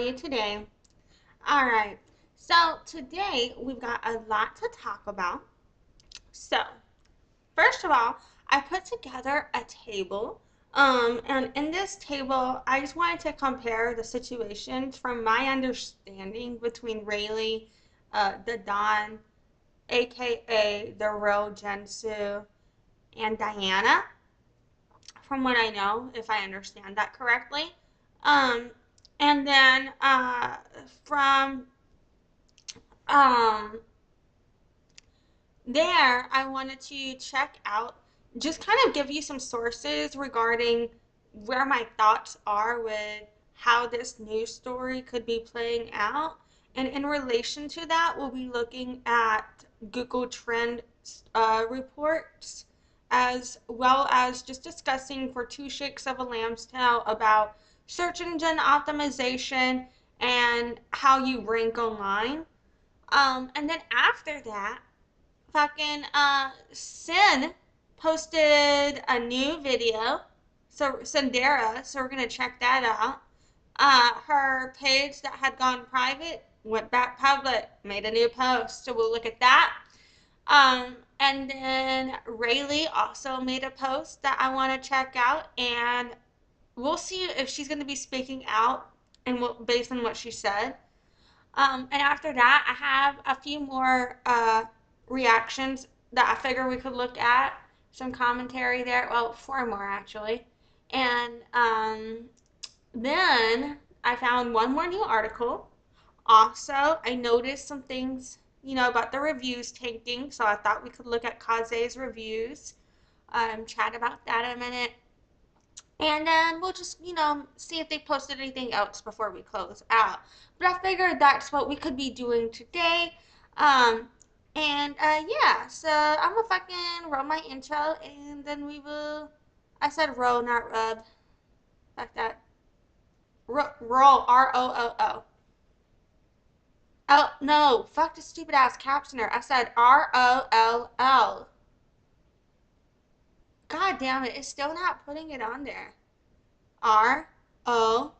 you today? All right. So today we've got a lot to talk about. So first of all, I put together a table. And in this table, I just wanted to compare the situations from my understanding between Raylee, DaDon, aka therealginsu, and Diana, from what I know, if I understand that correctly. Um, and then from um, there, I wanted to check out, just kind of give you some sources regarding where my thoughts are with how this news story could be playing out. And in relation to that, we'll be looking at Google Trend reports, as well as just discussing for two shakes of a lamb's tail about search engine optimization and how you rank online. And then after that, fucking Sin posted a new video. So Cynderra, so we're gonna check that out. Her page that had gone private went back public, made a new post. So we'll look at that. And then Raylee also made a post that I want to check out, and we'll see if she's going to be speaking out and based on what she said. And after that, I have a few more reactions that I figure we could look at. Some commentary there. Well, four more actually. And then I found one more new article. Also, I noticed some things, about the reviews tanking. So I thought we could look at Kaze's reviews, chat about that in a minute. And then we'll just, see if they posted anything else before we close out. But I figured that's what we could be doing today. Yeah, so I'm gonna fucking roll my intro and then we will. I said roll, not rub. Like that. Roll, ROOO. Oh, no, fuck the stupid ass captioner. I said ROLL. God damn it, it's still not putting it on there. R-O.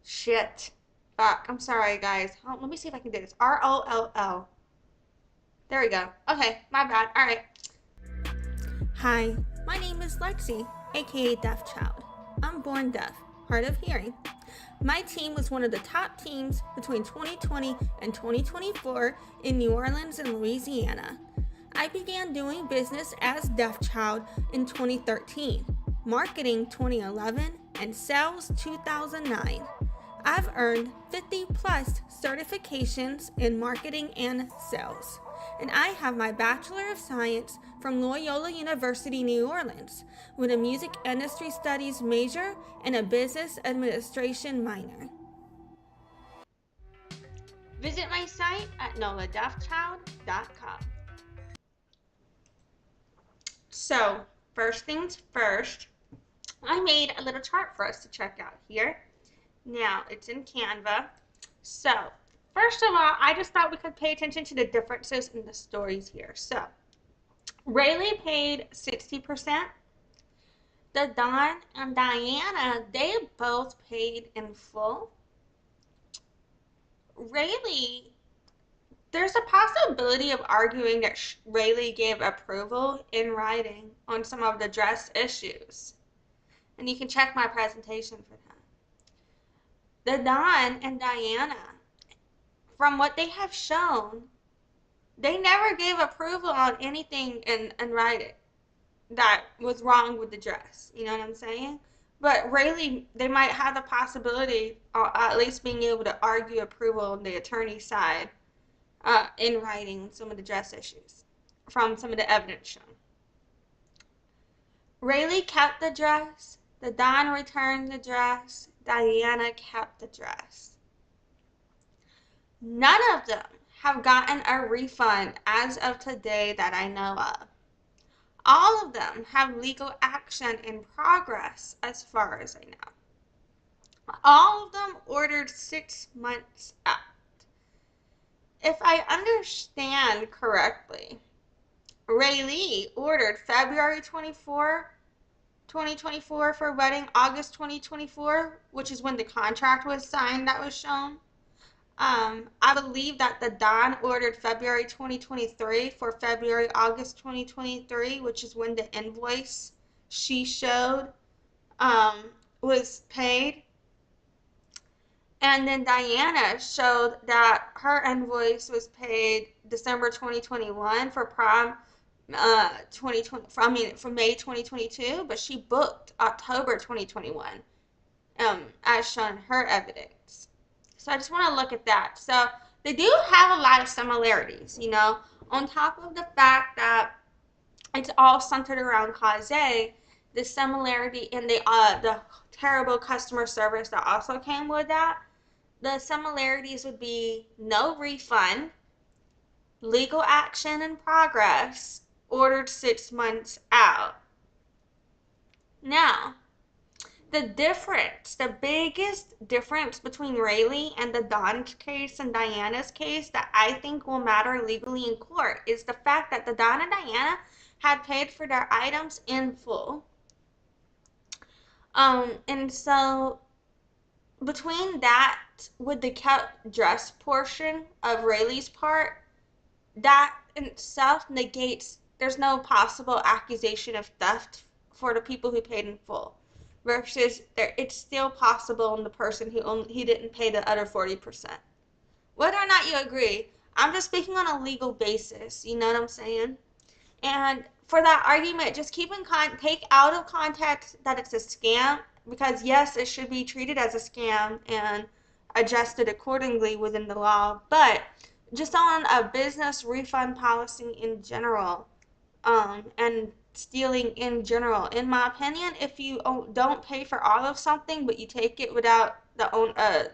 Shit. Fuck, I'm sorry, guys. Let me see if I can do this. ROLL. There we go. Okay, my bad. Alright. Hi, my name is Lexi, aka Deaf Child. I'm born deaf, hard of hearing. My team was one of the top teams between 2020 and 2024 in New Orleans and Louisiana. I began doing business as Deaf Child in 2013, marketing 2011, and sales 2009. I've earned 50 plus certifications in marketing and sales, and I have my Bachelor of Science from Loyola University, New Orleans, with a music industry studies major and a business administration minor. Visit my site at noladeafchild.com. So, first things first, I made a little chart for us to check out here. Now, it's in Canva. So, first of all, I just thought we could pay attention to the differences in the stories here. So, Raylee paid 60%. DaDon and Diana, they both paid in full. Raylee, there's a possibility of arguing that Raylee gave approval in writing on some of the dress issues. And you can check my presentation for that. DaDon and Diana, from what they have shown, they never gave approval on anything in writing that was wrong with the dress. You know what I'm saying? But Raylee, they might have the possibility, or at least being able to argue approval on the attorney's side in writing some of the dress issues from some of the evidence shown. Raylee kept the dress. DaDon returned the dress. Diana kept the dress. None of them have gotten a refund as of today that I know of. All of them have legal action in progress as far as I know. All of them ordered 6 months out. If I understand correctly, Raylee ordered February 24 2024 for wedding August 2024, which is when the contract was signed that was shown. I believe that the DaDon ordered February 2023 for February August 2023, which is when the invoice she showed um, was paid. And then Diana showed that her invoice was paid December 2021 for prom 2020, from May 2022, but she booked October 2021 as shown in her evidence. So I just want to look at that. So they do have a lot of similarities, you know, on top of the fact that it's all centered around Caze, the similarity in the terrible customer service that also came with that. The similarities would be no refund, legal action in progress, ordered 6 months out. Now, the biggest difference between Raylee and the Dawn case and Diana's case that I think will matter legally in court is the fact that the Dawn and Diana had paid for their items in full. And so between that with the kept dress portion of Rayleigh's part, that in itself negates there's no possible accusation of theft for the people who paid in full versus it's still possible in the person who he didn't pay the other 40%. Whether or not you agree, I'm just speaking on a legal basis, you know what I'm saying? And for that argument, just take out of context that it's a scam, because yes, it should be treated as a scam and adjusted accordingly within the law, but just on a business refund policy in general, and stealing in general, in my opinion, if you don't pay for all of something, but you take it without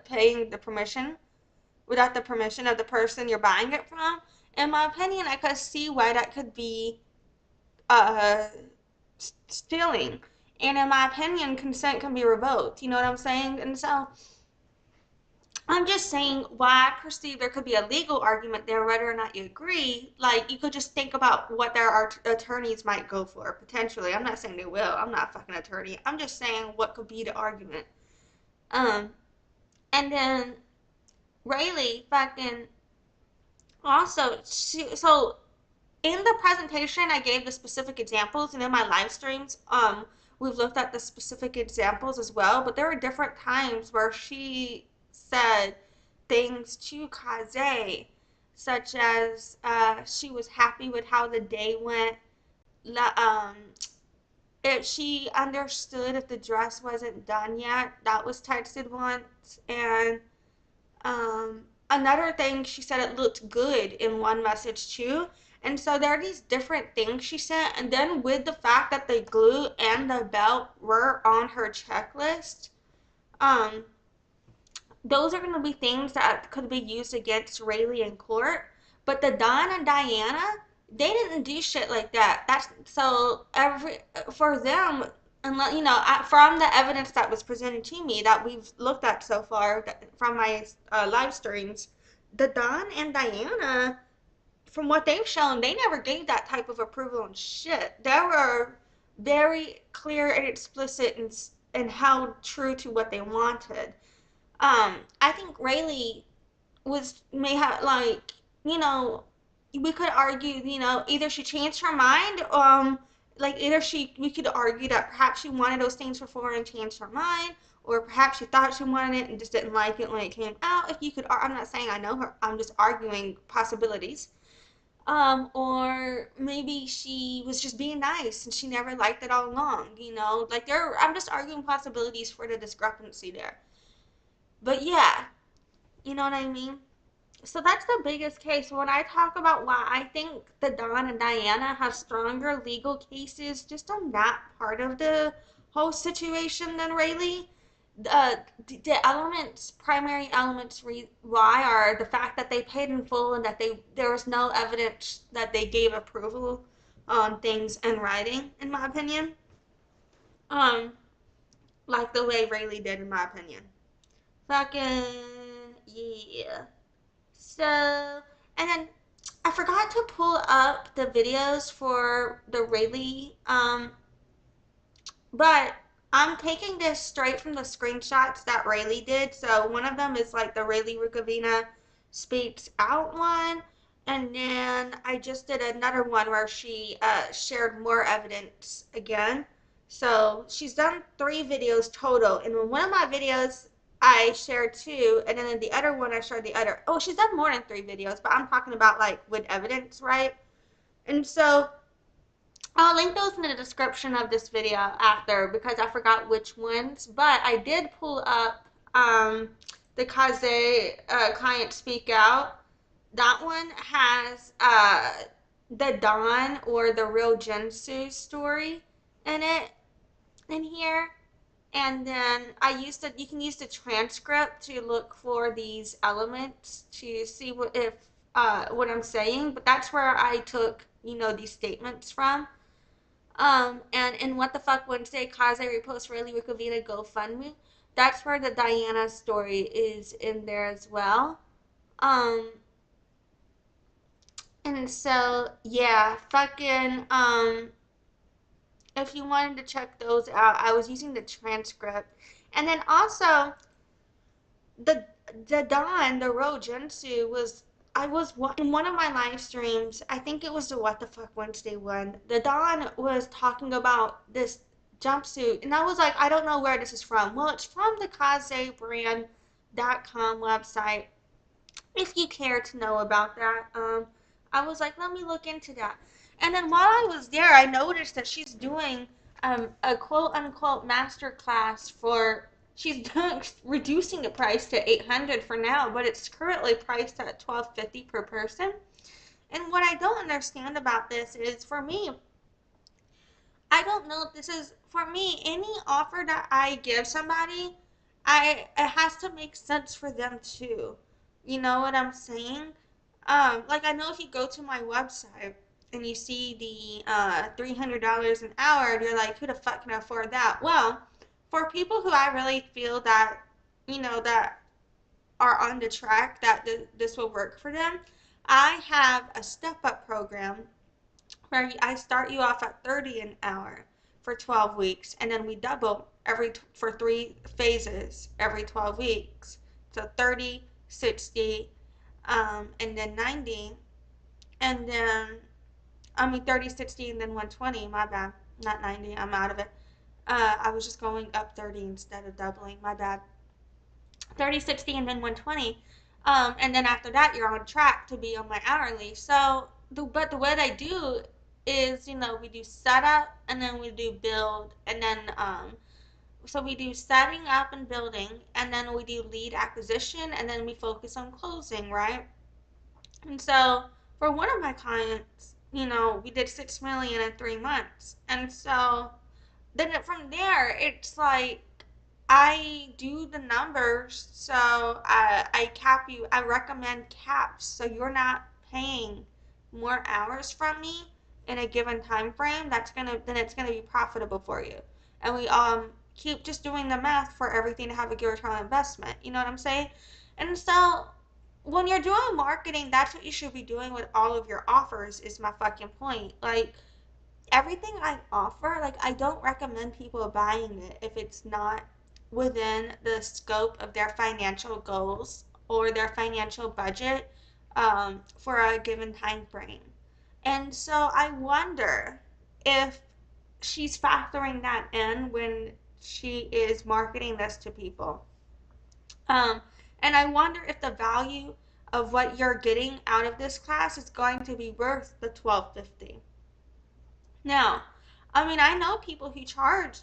paying the permission, without the permission of the person you're buying it from, in my opinion, I could see why that could be uh, stealing. And in my opinion, consent can be revoked. You know what I'm saying? And so I'm just saying why I perceive there could be a legal argument there, whether or not you agree. Like, you could just think about what their attorneys might go for, potentially. I'm not saying they will. I'm not a fucking attorney. I'm just saying what could be the argument. Um, and then Rayleigh fucking also, so in the presentation, I gave the specific examples, and in my live streams, we've looked at the specific examples as well, but there were different times where she said things to Caze, such as she was happy with how the day went, um, if she understood if the dress wasn't done yet, that was texted once, and another thing, she said it looked good in one message too. And so there are these different things she sent. And then with the fact that the glue and the belt were on her checklist, um, those are going to be things that could be used against Rayleigh in court. But the Don and Diana, they didn't do shit like that. That's so for them, and you know, from the evidence that was presented to me that we've looked at so far from my live streams, the Don and Diana, from what they've shown, they never gave that type of approval on shit. They were very clear and explicit and held true to what they wanted. I think Rayleigh may have, like, you know, we could argue, you know, either she changed her mind, like either we could argue that perhaps she wanted those things before and changed her mind, or perhaps she thought she wanted it and just didn't like it when it came out. If you could, I'm not saying I know her, I'm just arguing possibilities. Or maybe she was just being nice and she never liked it all along, you know, like I'm just arguing possibilities for the discrepancy there. But yeah, you know what I mean? So that's the biggest case. When I talk about why I think the Don and Diana have stronger legal cases just on that part of the whole situation than Rayleigh, primary elements why are the fact that they paid in full and that there was no evidence that they gave approval on things in writing, in my opinion. Um, like the way Rayleigh did, in my opinion. Fucking yeah. So, and then I forgot to pull up the videos for the Rayleigh But I'm taking this straight from the screenshots that Raylee did. So one of them is like the Raylee Rukavina speaks out one. And then I just did another one where she shared more evidence again. So she's done 3 videos total. And in one of my videos, I shared 2. And then in the other one, I shared the other. Oh, she's done more than 3 videos, but I'm talking about like with evidence, right? And so I'll link those in the description of this video after because I forgot which ones. But I did pull up the Kaze client speak out. That one has the Dawn or the real Jinsu story in it in here. And then you can use the transcript to look for these elements to see what I'm saying. But that's where I took, these statements from. And in What the Fuck Wednesday, Kaze reposts Raylee Rukavina GoFundMe. That's where the Diana story is in there as well. Um, and so yeah, if you wanted to check those out, I was using the transcript. And then also the DaDon, the Ro Jinsu was I was in one of my live streams. I think it was the What the Fuck Wednesday one. The Dawn was talking about this jumpsuit, and I was like, I don't know where this is from. Well, it's from the kazebrand.com website. If you care to know about that, I was like, let me look into that. And then while I was there, I noticed that she's doing a quote unquote master class for she's doing, reducing the price to 800 for now, but it's currently priced at 1250 per person. And what I don't understand about this is for me, I don't know if this is for me, any offer that I give somebody, it has to make sense for them too. You know what I'm saying? Like I know if you go to my website and you see the $300 an hour, and you're like, who the fuck can afford that? Well, for people who I really feel that, that are on the track that this will work for them, I have a step up program where I start you off at 30 an hour for 12 weeks, and then we double for 3 phases every 12 weeks. So 30, 60, and then 90, and then 30, 60, and then 120. My bad, not 90. I'm out of it. I was just going up 30 instead of doubling. My bad. 30, 60, and then 120. And then after that, you're on track to be on my hourly. So, but the way I do is, we do setup and then we do build, and then so we do setting up and building, and then we do lead acquisition, and then we focus on closing, right? And so for one of my clients, we did 6 million in 3 months, and so then from there, it's like I do the numbers, so I recommend caps, so you're not paying more hours from me in a given time frame. Then it's gonna be profitable for you. And we keep just doing the math for everything to have a good return on investment. You know what I'm saying? And so when you're doing marketing, that's what you should be doing with all of your offers, is my fucking point. Like, everything I offer, like, I don't recommend people buying it if it's not within the scope of their financial goals or their financial budget for a given time frame. And so I wonder if she's factoring that in when she is marketing this to people. Um, and I wonder if the value of what you're getting out of this class is going to be worth the 1250. Now, I know people who charge,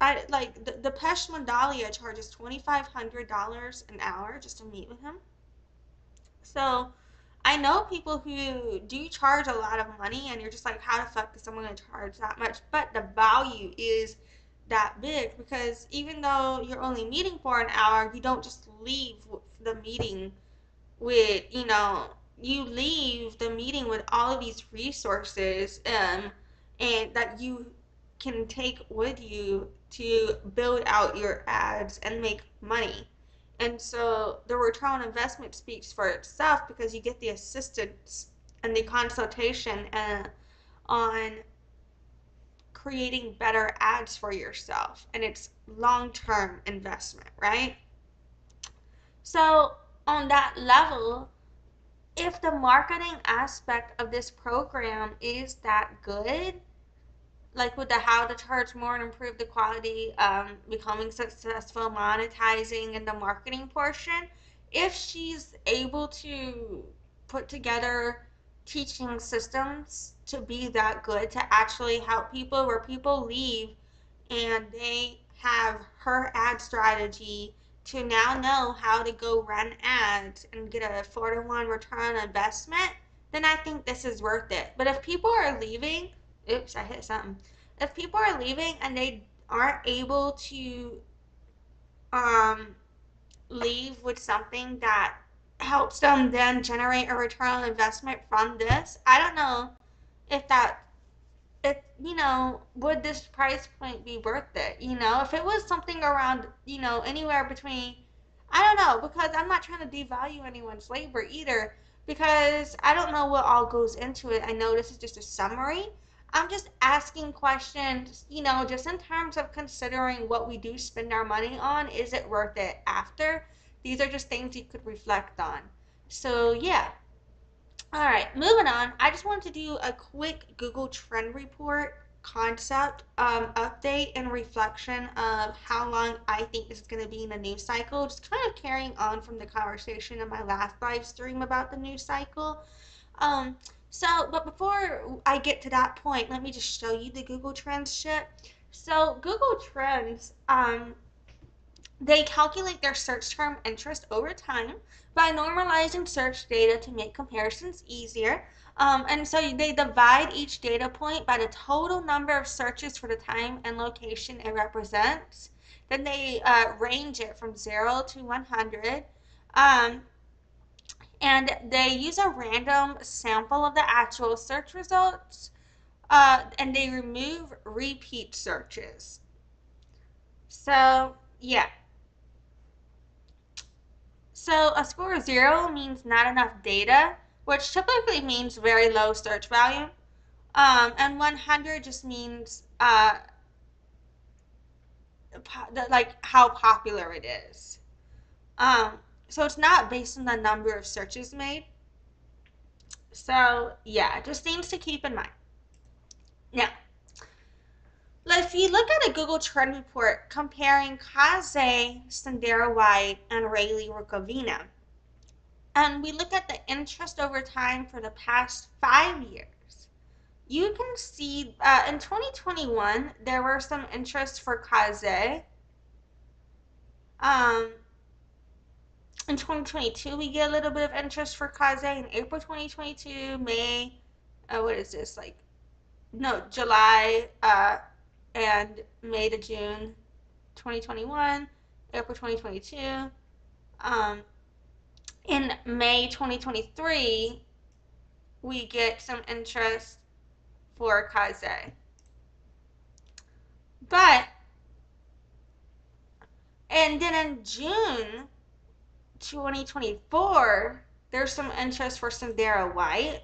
I like the Pesh Mandalia charges $2,500 an hour just to meet with him. So I know people who do charge a lot of money, and you're just like, how the fuck is someone gonna charge that much? But the value is that big, because even though you're only meeting for an hour, you don't just leave the meeting with, you leave the meeting with all of these resources, and that you can take with you to build out your ads and make money. And so the return on investment speaks for itself, because you get the assistance and the consultation on creating better ads for yourself, and it's long-term investment, right? So on that level, if the marketing aspect of this program is that good, like with the how to charge more and improve the quality, becoming successful, monetizing, and the marketing portion, if she's able to put together teaching systems to be that good to actually help people, where people leave and they have her ad strategy to now know how to go run ads and get a 4-to-1 return on investment, then I think this is worth it. But if people are leaving, oops, I hit something. If people are leaving and they aren't able to um, leave with something that helps them then generate a return on investment from this, I don't know if that it, would this price point be worth it? If it was something around, anywhere between, I don't know, because I'm not trying to devalue anyone's labor either, because I don't know what all goes into it. I know this is just a summary. I'm just asking questions, just in terms of considering what we do spend our money on. Is it worth it after? These are just things you could reflect on. So, yeah. All right, moving on. I just wanted to do a quick Google Trend Report concept update and reflection of how long I think this is going to be in the news cycle. Just kind of carrying on from the conversation in my last live stream about the news cycle. Um, but before I get to that point, let me just show you the Google Trends shit. So Google Trends, they calculate their search term interest over time by normalizing search data to make comparisons easier. And so they divide each data point by the total number of searches for the time and location it represents. Then they range it from 0 to 100. Um, and they use a random sample of the actual search results. And they remove repeat searches. So, yeah. So a score of 0 means not enough data, which typically means very low search value. And 100 just means like how popular it is. So it's not based on the number of searches made. So yeah, just things to keep in mind. Now, if you look at a Google Trend report comparing Casze, Cynderra, and Raylee Casze, and we look at the interest over time for the past 5 years, you can see in 2021 there were some interest for Casze. In 2022 we get a little bit of interest for Casze. In April 2022, May, what is this, like, no, July, and May to June 2021, April 2022. In May 2023 we get some interest for Casze. And then in June 2024, there's some interest for Cynderra.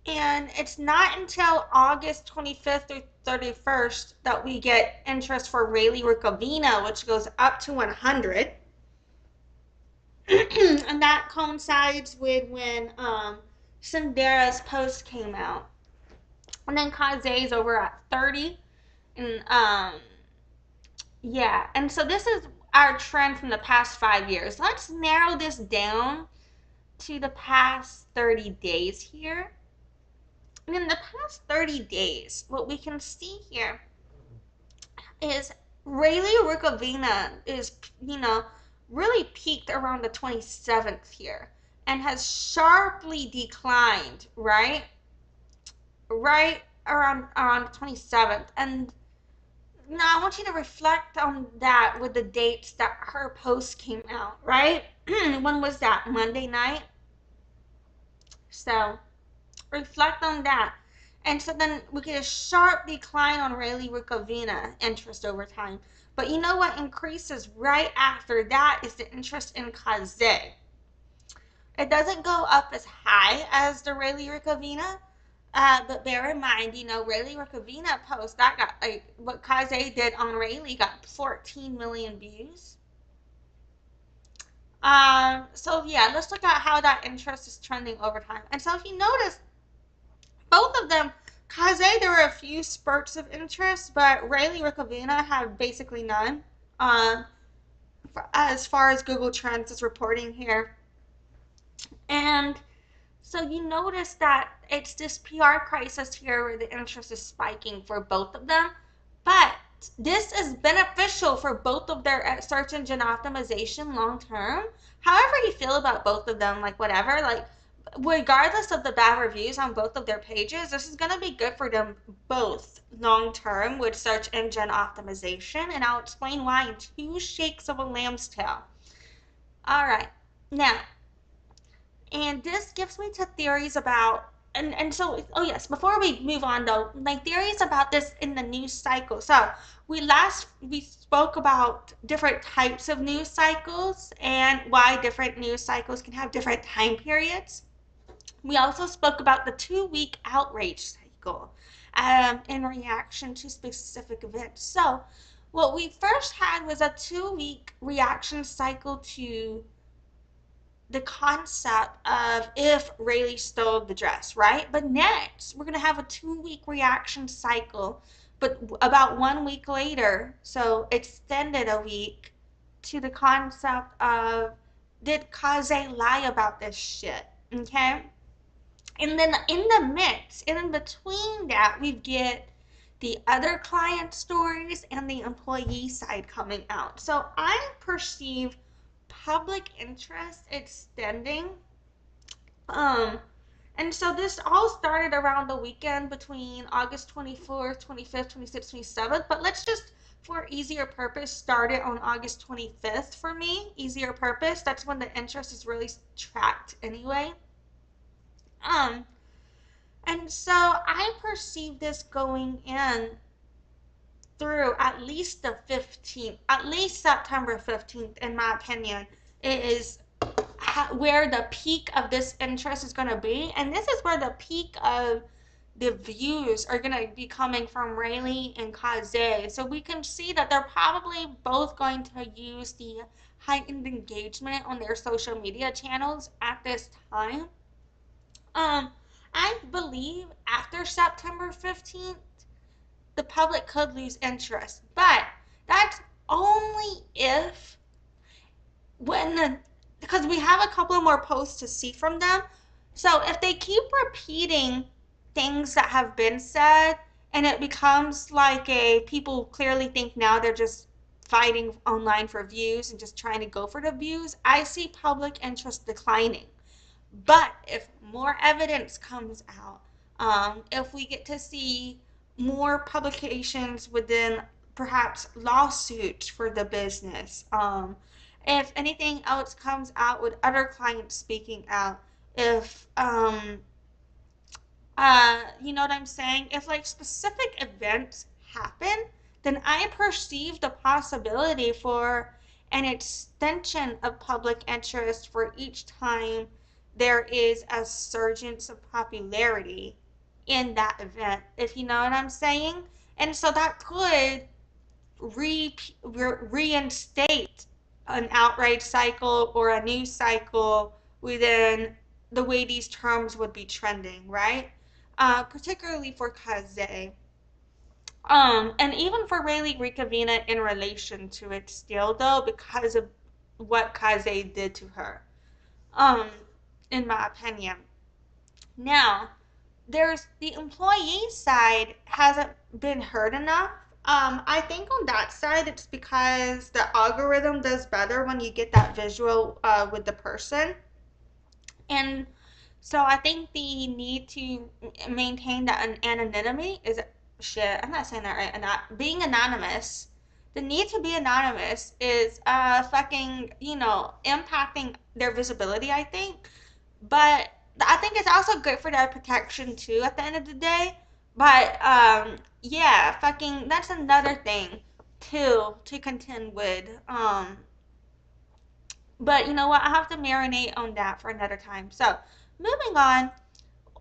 And it's not until August 25th through 31st that we get interest for Raylee Casze, which goes up to 100. And that coincides with when Cynderra's post came out. And then Case's over at 30. And yeah, and so this is our trend from the past 5 years. Let's narrow this down to the past 30 days here. And in the past 30 days, what we can see here is Raylee Casze is, really peaked around the 27th here and has sharply declined, right? Right around the 27th. And now I want you to reflect on that with the dates that her post came out, right? When was that? Monday night? So reflect on that. And so then we get a sharp decline on Raylee Casze interest over time. But you know what increases right after that is the interest in Casze. It doesn't go up as high as the Raylee Casze, but bear in mind, Raylee Casze post that got like what Caze did on Raylee got 14 million views. So yeah, let's look at how that interest is trending over time. And so if you notice, both of them, Kaze, there were a few spurts of interest, but Raylee Casze had basically none. Um, as far as Google Trends is reporting here. And so you notice that it's this PR crisis here where the interest is spiking for both of them. But this is beneficial for both of their search engine optimization long term. However you feel about both of them, like whatever, like regardless of the bad reviews on both of their pages, this is going to be good for them both long term with search engine optimization. And I'll explain why in 2 shakes of a lamb's tail. All right. Now, and this gives me to theories about, and so, oh yes, before we move on though, like theories about this in the news cycle. So we spoke about different types of news cycles and why different news cycles can have different time periods. We also spoke about the 2-week outrage cycle in reaction to specific events. So what we first had was a 2-week reaction cycle to the concept of if Raylee stole the dress, right? But next, we're going to have a 2-week reaction cycle, but about 1 week later, so extended a week, to the concept of did Kaze lie about this shit, okay? And then in the mix, and in between that, we get the other client stories and the employee side coming out. So I perceive public interest extending. And so this all started around the weekend between August 24th, 25th, 26th, 27th. But let's just, for easier purpose, start it on August 25th for me. Easier purpose. That's when the interest is really tracked anyway. And so I perceive this going in through at least the 15th, at least September 15th, in my opinion, is where the peak of this interest is going to be. And this is where the peak of the views are going to be coming from Raylee and Kaze. So we can see that they're probably both going to use the heightened engagement on their social media channels at this time. I believe after September 15th, the public could lose interest, but that's only if because we have a couple more posts to see from them. So if they keep repeating things that have been said and it becomes like people clearly think now they're just fighting online for views and just trying to go for the views, I see public interest declining. But if more evidence comes out, if we get to see more publications within perhaps lawsuits for the business, if anything else comes out with other clients speaking out, if you know what I'm saying, if like specific events happen, then I perceive the possibility for an extension of public interest for each time there is a surgence of popularity in that event, if you know what I'm saying. And so that could reinstate an outrage cycle or a news cycle within the way these terms would be trending, right? Particularly for Kaze. And even for Raylee Casze in relation to it still, though, because of what Kaze did to her, in my opinion. Now, there's the employee side hasn't been heard enough. I think on that side, it's because the algorithm does better when you get that visual with the person. And so I think the need to maintain that anonymity is shit. I'm not saying that right. Being anonymous, the need to be anonymous is fucking, impacting their visibility, I think. But I think it's also good for their protection too at the end of the day. But yeah, fucking that's another thing too to contend with But you know what? I have to marinate on that for another time. So, moving on.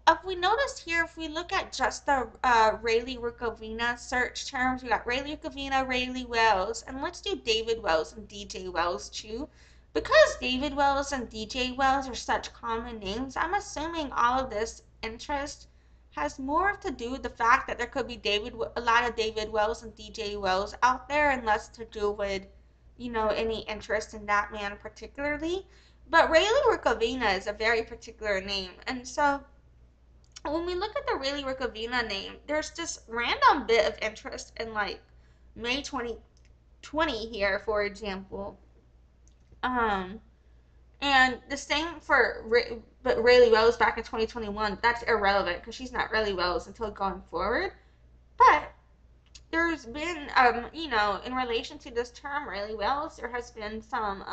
If we notice here, if we look at just the Raylee Rukavina search terms, we got Raylee Rukavina, Raylee Wells, and let's do David Wells and DJ Wells too. Because David Wells and DJ Wells are such common names, I'm assuming all of this interest has more to do with the fact that there could be a lot of David Wells and DJ Wells out there, and less to do with, any interest in that man particularly. But Raylee Rukavina is a very particular name, and so when we look at the Raylee Rukavina name, there's this random bit of interest in like May 2020 here, for example. Um, and the same for but Raylee Rose back in 2021. That's irrelevant because she's not Raylee Rose until going forward. But there's been, in relation to this term Raylee Wells, there has been some,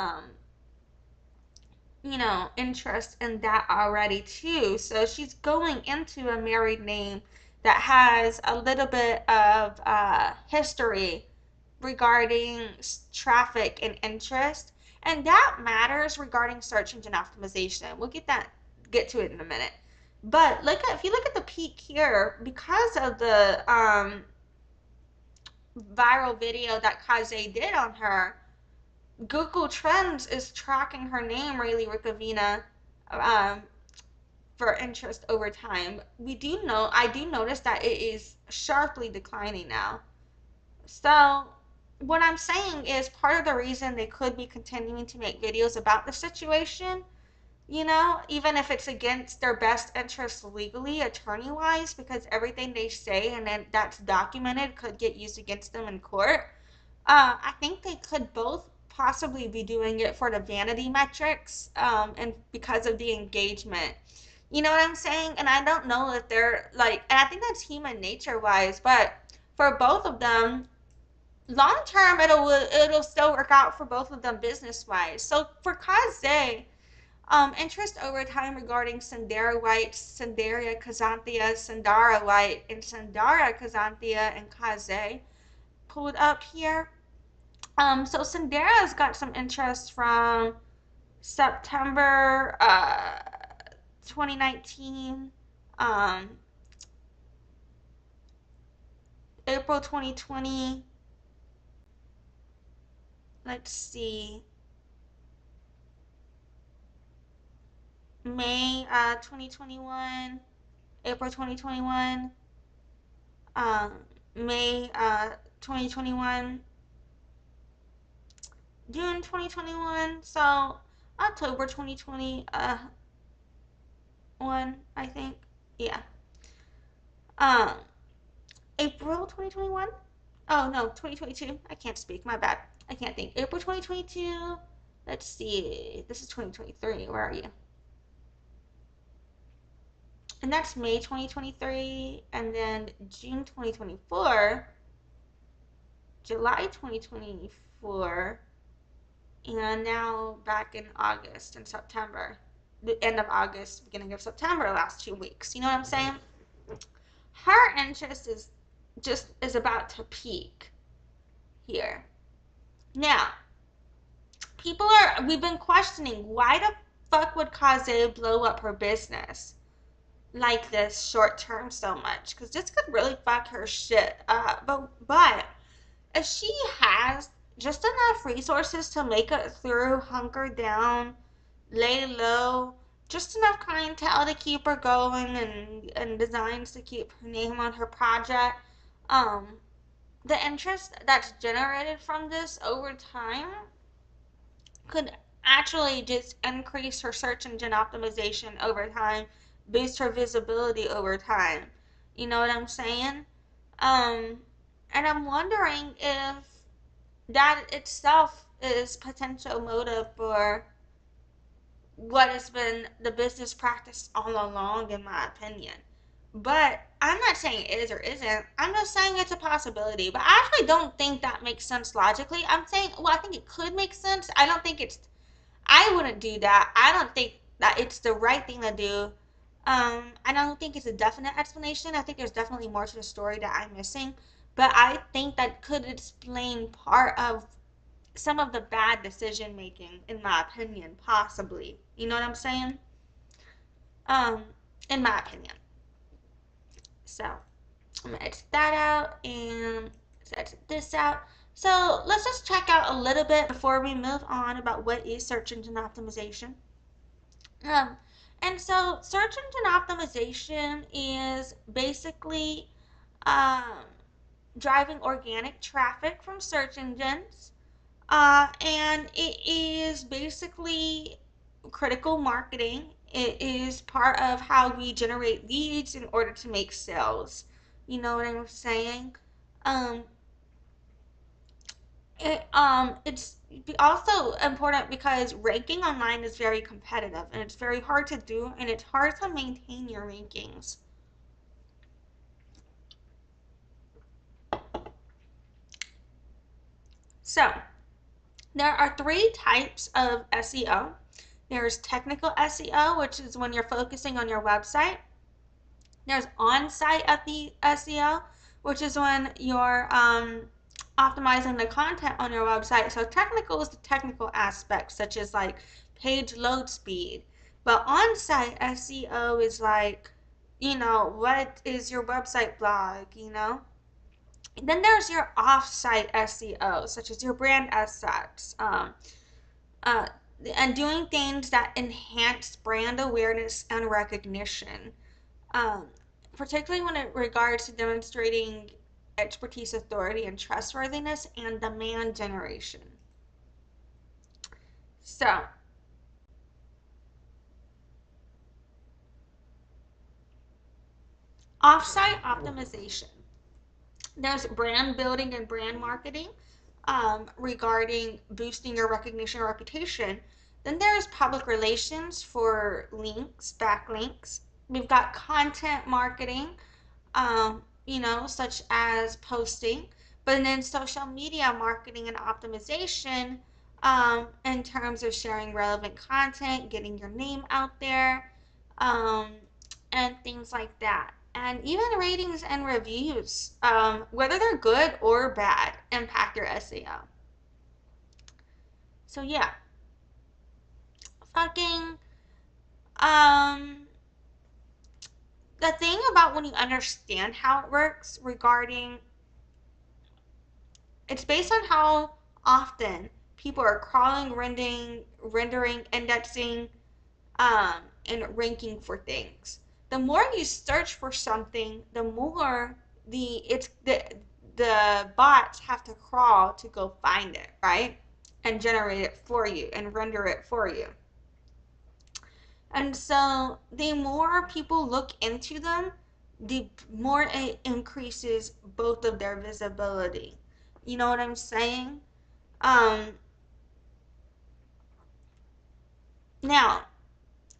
interest in that already too. So she's going into a married name that has a little bit of history regarding traffic and interest, and that matters regarding search engine optimization. We'll get to it in a minute. But if you look at the peak here, because of the viral video that Caze did on her, Google Trends is tracking her name, Raylee Rukavina, um, for interest over time. I do notice that it is sharply declining now. So, what I'm saying is part of the reason they could be continuing to make videos about the situation, even if it's against their best interests legally, attorney wise, because everything they say and then that's documented could get used against them in court. I think they could both possibly be doing it for the vanity metrics, and because of the engagement. You know what I'm saying? And I don't know if they're like, and I think that's human nature wise, but for both of them, long term it'll still work out for both of them business wise. So for Kaze, interest over time regarding Cynderra White, Cynderra Kazanthia, Cynderra White, and Cynderra Kazanthia and Kaze pulled up here. So Cynderra's got some interest from September 2019, April 2020. Let's see, May 2021, April 2021, May 2021, June 2021, so October 2021, I think. Yeah. Um, April 2021? Oh no, 2022. I can't speak. My bad. I can't think. April 2022. Let's see. This is 2023. Where are you? And that's May 2023, and then June 2024, July 2024, and now back in August and September, the end of August, beginning of September, last 2 weeks. You know what I'm saying? Her interest is about to peak here. Now, we've been questioning, why the fuck would Kaze blow up her business like this short term so much? Because this could really fuck her shit up. But if she has just enough resources to make it through, hunker down, lay low, just enough clientele to keep her going, and designs to keep her name on her project, the interest that's generated from this over time could actually just increase her search engine optimization over time, boost her visibility over time. You know what I'm saying? And I'm wondering if that itself is potential motive for what has been the business practice all along, in my opinion. But I'm not saying it is or isn't. I'm just saying it's a possibility. But I actually don't think that makes sense logically. I'm saying, well, I think it could make sense. I wouldn't do that. I don't think that it's the right thing to do. I don't think it's a definite explanation. I think there's definitely more to the story that I'm missing. But I think that could explain part of some of the bad decision making, in my opinion, possibly. You know what I'm saying? Um, in my opinion. So I'm gonna exit that out and exit this out. So let's just check out a little bit before we move on about what is search engine optimization. Um, and so search engine optimization is basically um, driving organic traffic from search engines. And it is basically critical marketing. It is part of how we generate leads in order to make sales. You know what I'm saying? Um, it's also important because ranking online is very competitive and it's very hard to do and it's hard to maintain your rankings. So, there are three types of SEO. There's technical SEO, which is when you're focusing on your website. There's on-site SEO, which is when you're optimizing the content on your website. So technical is the technical aspects, such as like page load speed. But on-site SEO is like, what is your website blog, Then there's your off-site SEO, such as your brand assets, uh, and doing things that enhance brand awareness and recognition, um, particularly when it regards to demonstrating expertise, authority, and trustworthiness and demand generation. So, offsite optimization. There's brand building and brand marketing regarding boosting your recognition or reputation. Then there's public relations for links, backlinks. We've got content marketing, such as posting, but then social media marketing and optimization in terms of sharing relevant content, getting your name out there, um, and things like that. And even ratings and reviews, whether they're good or bad, impact your SEO. So yeah, fucking um the thing about when you understand how it works regarding it's based on how often people are crawling, rendering, indexing, and ranking for things. The more you search for something, the more the bots have to crawl to go find it, right? And generate it for you and render it for you. And so the more people look into them, the more it increases both of their visibility. You know what I'm saying? Um, Now,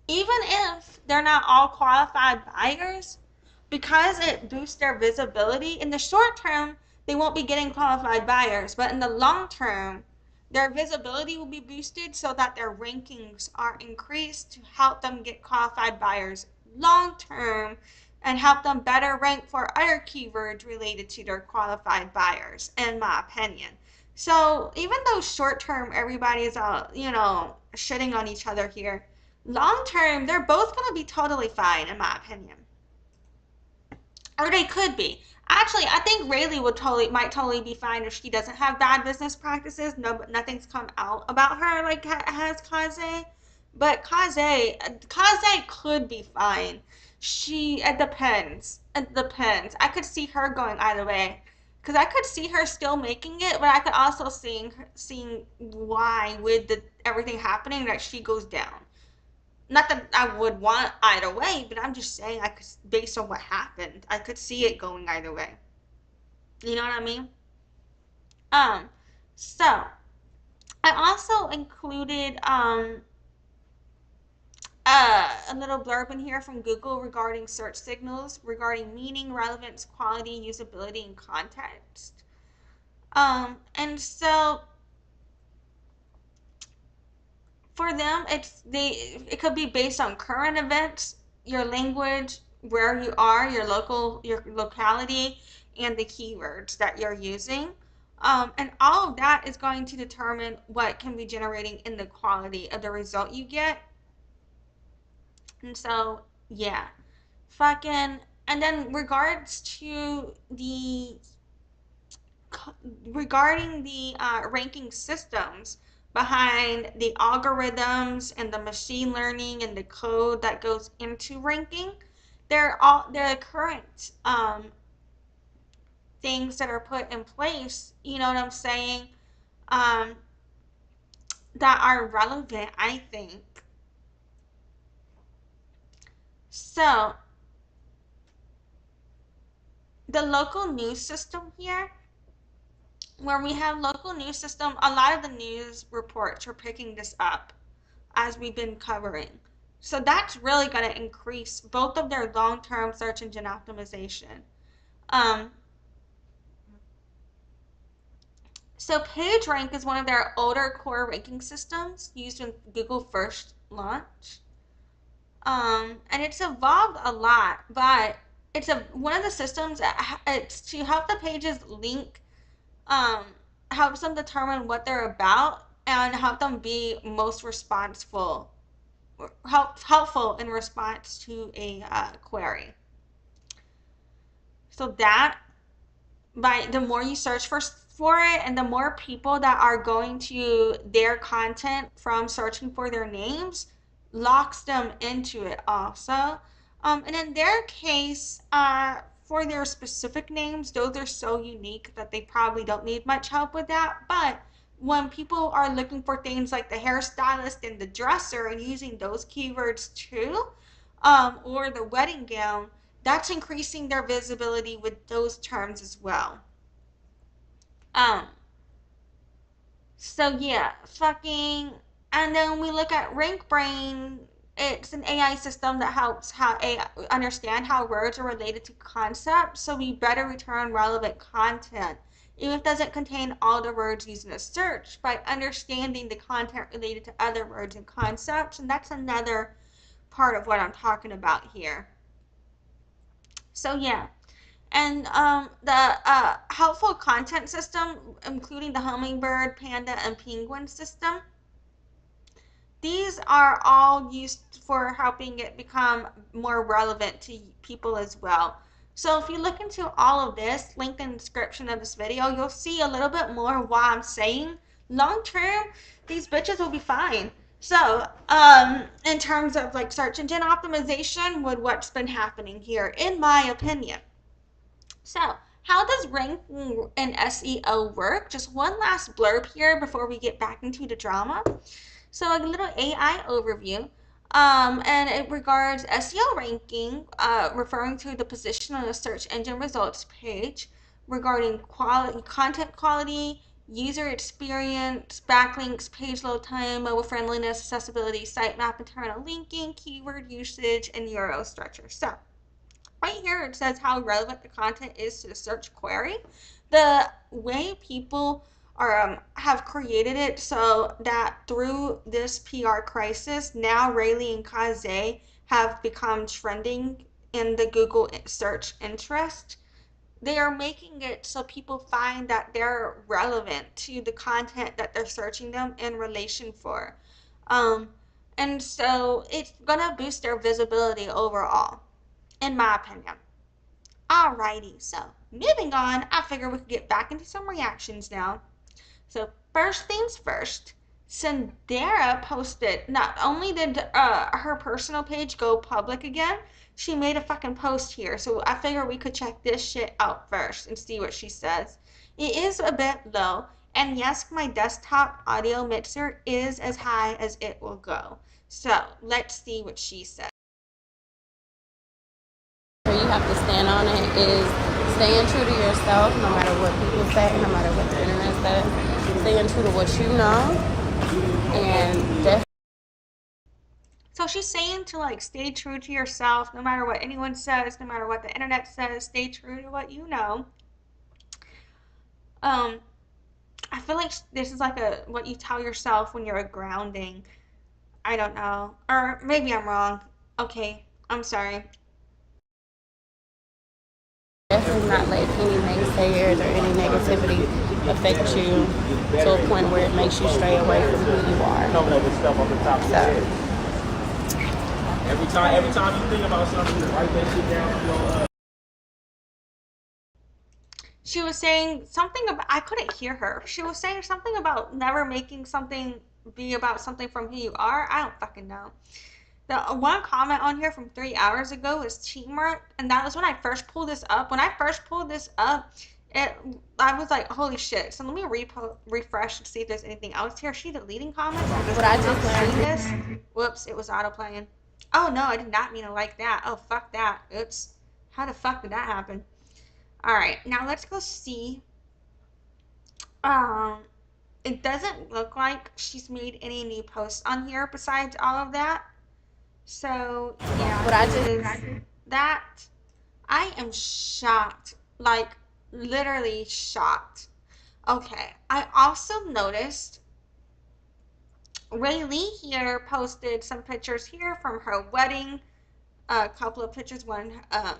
even if they're not all qualified buyers, because it boosts their visibility, in the short term, they won't be getting qualified buyers, but in the long term, their visibility will be boosted so that their rankings are increased to help them get qualified buyers long term and help them better rank for other keywords related to their qualified buyers, in my opinion. So even though short term everybody's shitting on each other here, long term they're both going to be totally fine in my opinion. Or they could be. Actually, I think Raylee might totally be fine if she doesn't have bad business practices. No, nothing's come out about her like has Casze. But Casze could be fine. It depends. It depends. I could see her going either way. Because I could see her still making it, but I could also seeing why with everything happening that she goes down. Not that I would want either way, but I'm just saying I could, based on what happened, I could see it going either way. You know what I mean? Um, so I also included a little blurb in here from Google regarding search signals, regarding meaning, relevance, quality, usability, and context. And so for them, it could be based on current events, your language, where you are, your locality, and the keywords that you're using. And all of that is going to determine what can be generating in the quality of the result you get. And so, yeah, fucking, and then regarding the ranking systems behind the algorithms and the machine learning and the code that goes into ranking, they're current things that are put in place, you know what I'm saying, um, that are relevant, I think. So, the local news system here, where we have local news system, a lot of the news reports are picking this up as we've been covering. So that's really going to increase both of their long-term search engine optimization. Um, so PageRank is one of their older core ranking systems used when Google first launched. And it's evolved a lot, but it's one of the systems that it's to help the pages link, um, helps them determine what they're about and help them be most responsible, helpful in response to a query. So that, by the more you search for it and the more people that are going to their content from searching for their names, locks them into it also. And in their case, for their specific names, those are so unique that they probably don't need much help with that. But when people are looking for things like the hairstylist and the dresser and using those keywords too, or the wedding gown, that's increasing their visibility with those terms as well. Um, so yeah, fucking, and then we look at RankBrain. It's an AI system that helps how AI understand how words are related to concepts, so we better return relevant content, even if it doesn't contain all the words used in a search, by understanding the content related to other words and concepts, and that's another part of what I'm talking about here. So yeah, and the helpful content system, including the hummingbird, panda, and penguin system, these are all used for helping it become more relevant to people as well. So if you look into all of this, link in the description of this video, you'll see a little bit more of why I'm saying long term, these bitches will be fine. So, in terms of like search engine optimization with what's been happening here, in my opinion. So, how does ranking and SEO work? Just one last blurb here before we get back into the drama. So, a little AI overview. And it regards SEO ranking, referring to the position on the search engine results page, regarding quality, content quality, user experience, backlinks, page load time, mobile friendliness, accessibility, sitemap, internal linking, keyword usage, and URL structure. So, right here it says how relevant the content is to the search query. The way people are have created it so that through this PR crisis, now Raylee Casze have become trending in the Google search interest. They are making it so people find that they're relevant to the content that they're searching them in relation for. Um, and so it's gonna boost their visibility overall, in my opinion. Alrighty, so moving on, I figure we could get back into some reactions now. So first things first, Cynderra posted, not only did her personal page go public again, she made a fucking post here. So I figure we could check this shit out first and see what she says. It is a bit low, and yes, my desktop audio mixer is as high as it will go. So let's see what she said. You have to stand on it is staying true to yourself, no matter what people say, no matter what the internet says. Staying true to what you know, and definitely. So she's saying to like stay true to yourself, no matter what anyone says, no matter what the internet says, stay true to what you know. Um, I feel like this is like a what you tell yourself when you're a grounding. I don't know, or maybe I'm wrong. Okay, I'm sorry. Definitely not let any naysayers or any negativity affect you to a point where it makes you stray away from who you are. So, every time you think about something, write that shit down. She was saying something about, I couldn't hear her. She was saying something about never making something be about something from who you are. I don't fucking know. The one comment on here from 3 hours ago was teamwork, and that was when I first pulled this up. When I first pulled this up, I was like, holy shit. So let me refresh and see if there's anything else here. Is she deleting comments? what I just learned. This? Whoops, it was autoplaying. Oh no, I did not mean to like that. Oh, fuck that. Oops. How the fuck did that happen? Alright, now let's go see. It doesn't look like she's made any new posts on here besides all of that. So, yeah, What I just that, I am shocked. Like, literally shocked. Okay, I also noticed Raylee here posted some pictures here from her wedding. A couple of pictures, one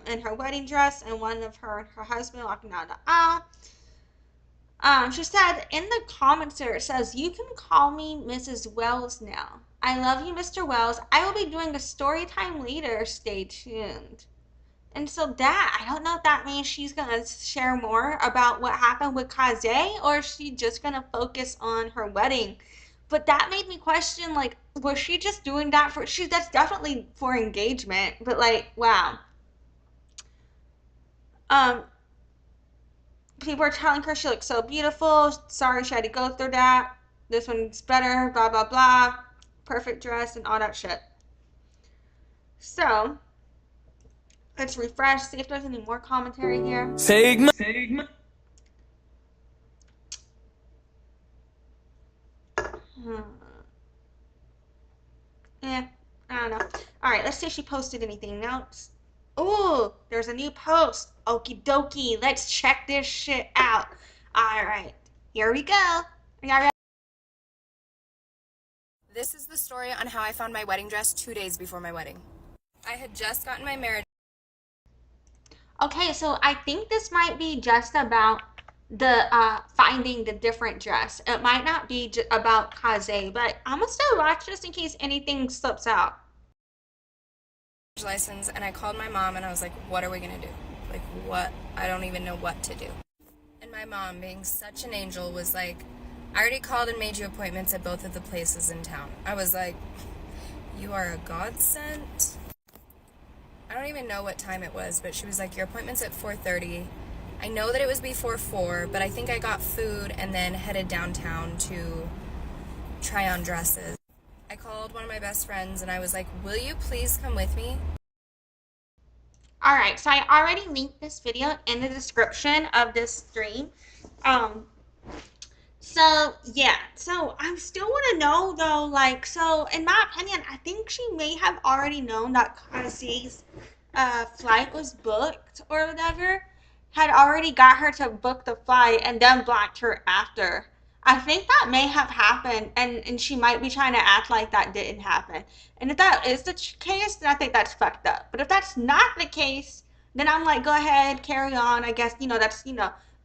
in her wedding dress and one of her and her husband walking down the aisle. She said in the comments there, it says, "You can call me Mrs. Wells now. I love you, Mr. Wells. I will be doing a story time later. Stay tuned." And so that, I don't know if that means she's going to share more about what happened with Caze, or is she just going to focus on her wedding. But that made me question, like, was she just doing that for, that's definitely for engagement, but like, wow. People are telling her she looks so beautiful. Sorry she had to go through that. This one's better, blah, blah, blah. Perfect dress and all that shit. So, let's refresh, see if there's any more commentary here. Sigma. I don't know. Alright, let's see if she posted anything else. Ooh, there's a new post. Okie dokie, let's check this shit out. Alright, here we go. Are y'all ready? This is the story on how I found my wedding dress 2 days before my wedding. I had just gotten my marriage. Okay, so I think this might be just about the finding the different dress. It might not be about Caze, but I'm gonna still watch just in case anything slips out. License, and I called my mom and I was like, what are we gonna do? Like, what? I don't even know what to do. And my mom, being such an angel, was like, I already called and made you appointments at both of the places in town. I was like, you are a godsend. I don't even know what time it was, but she was like, your appointment's at 4:30. I know that it was before 4, but I think I got food and then headed downtown to try on dresses. I called one of my best friends and I was like, will you please come with me? Alright, so I already linked this video in the description of this stream. So yeah, so I still want to know though, like, so in my opinion, I think she may have already known that Caze's flight was booked or whatever, had already got her to book the flight and then blocked her after. I think that may have happened, and she might be trying to act like that didn't happen. And if that is the case, then I think that's fucked up. But if that's not the case, then I'm like, go ahead, carry on. I guess, that's,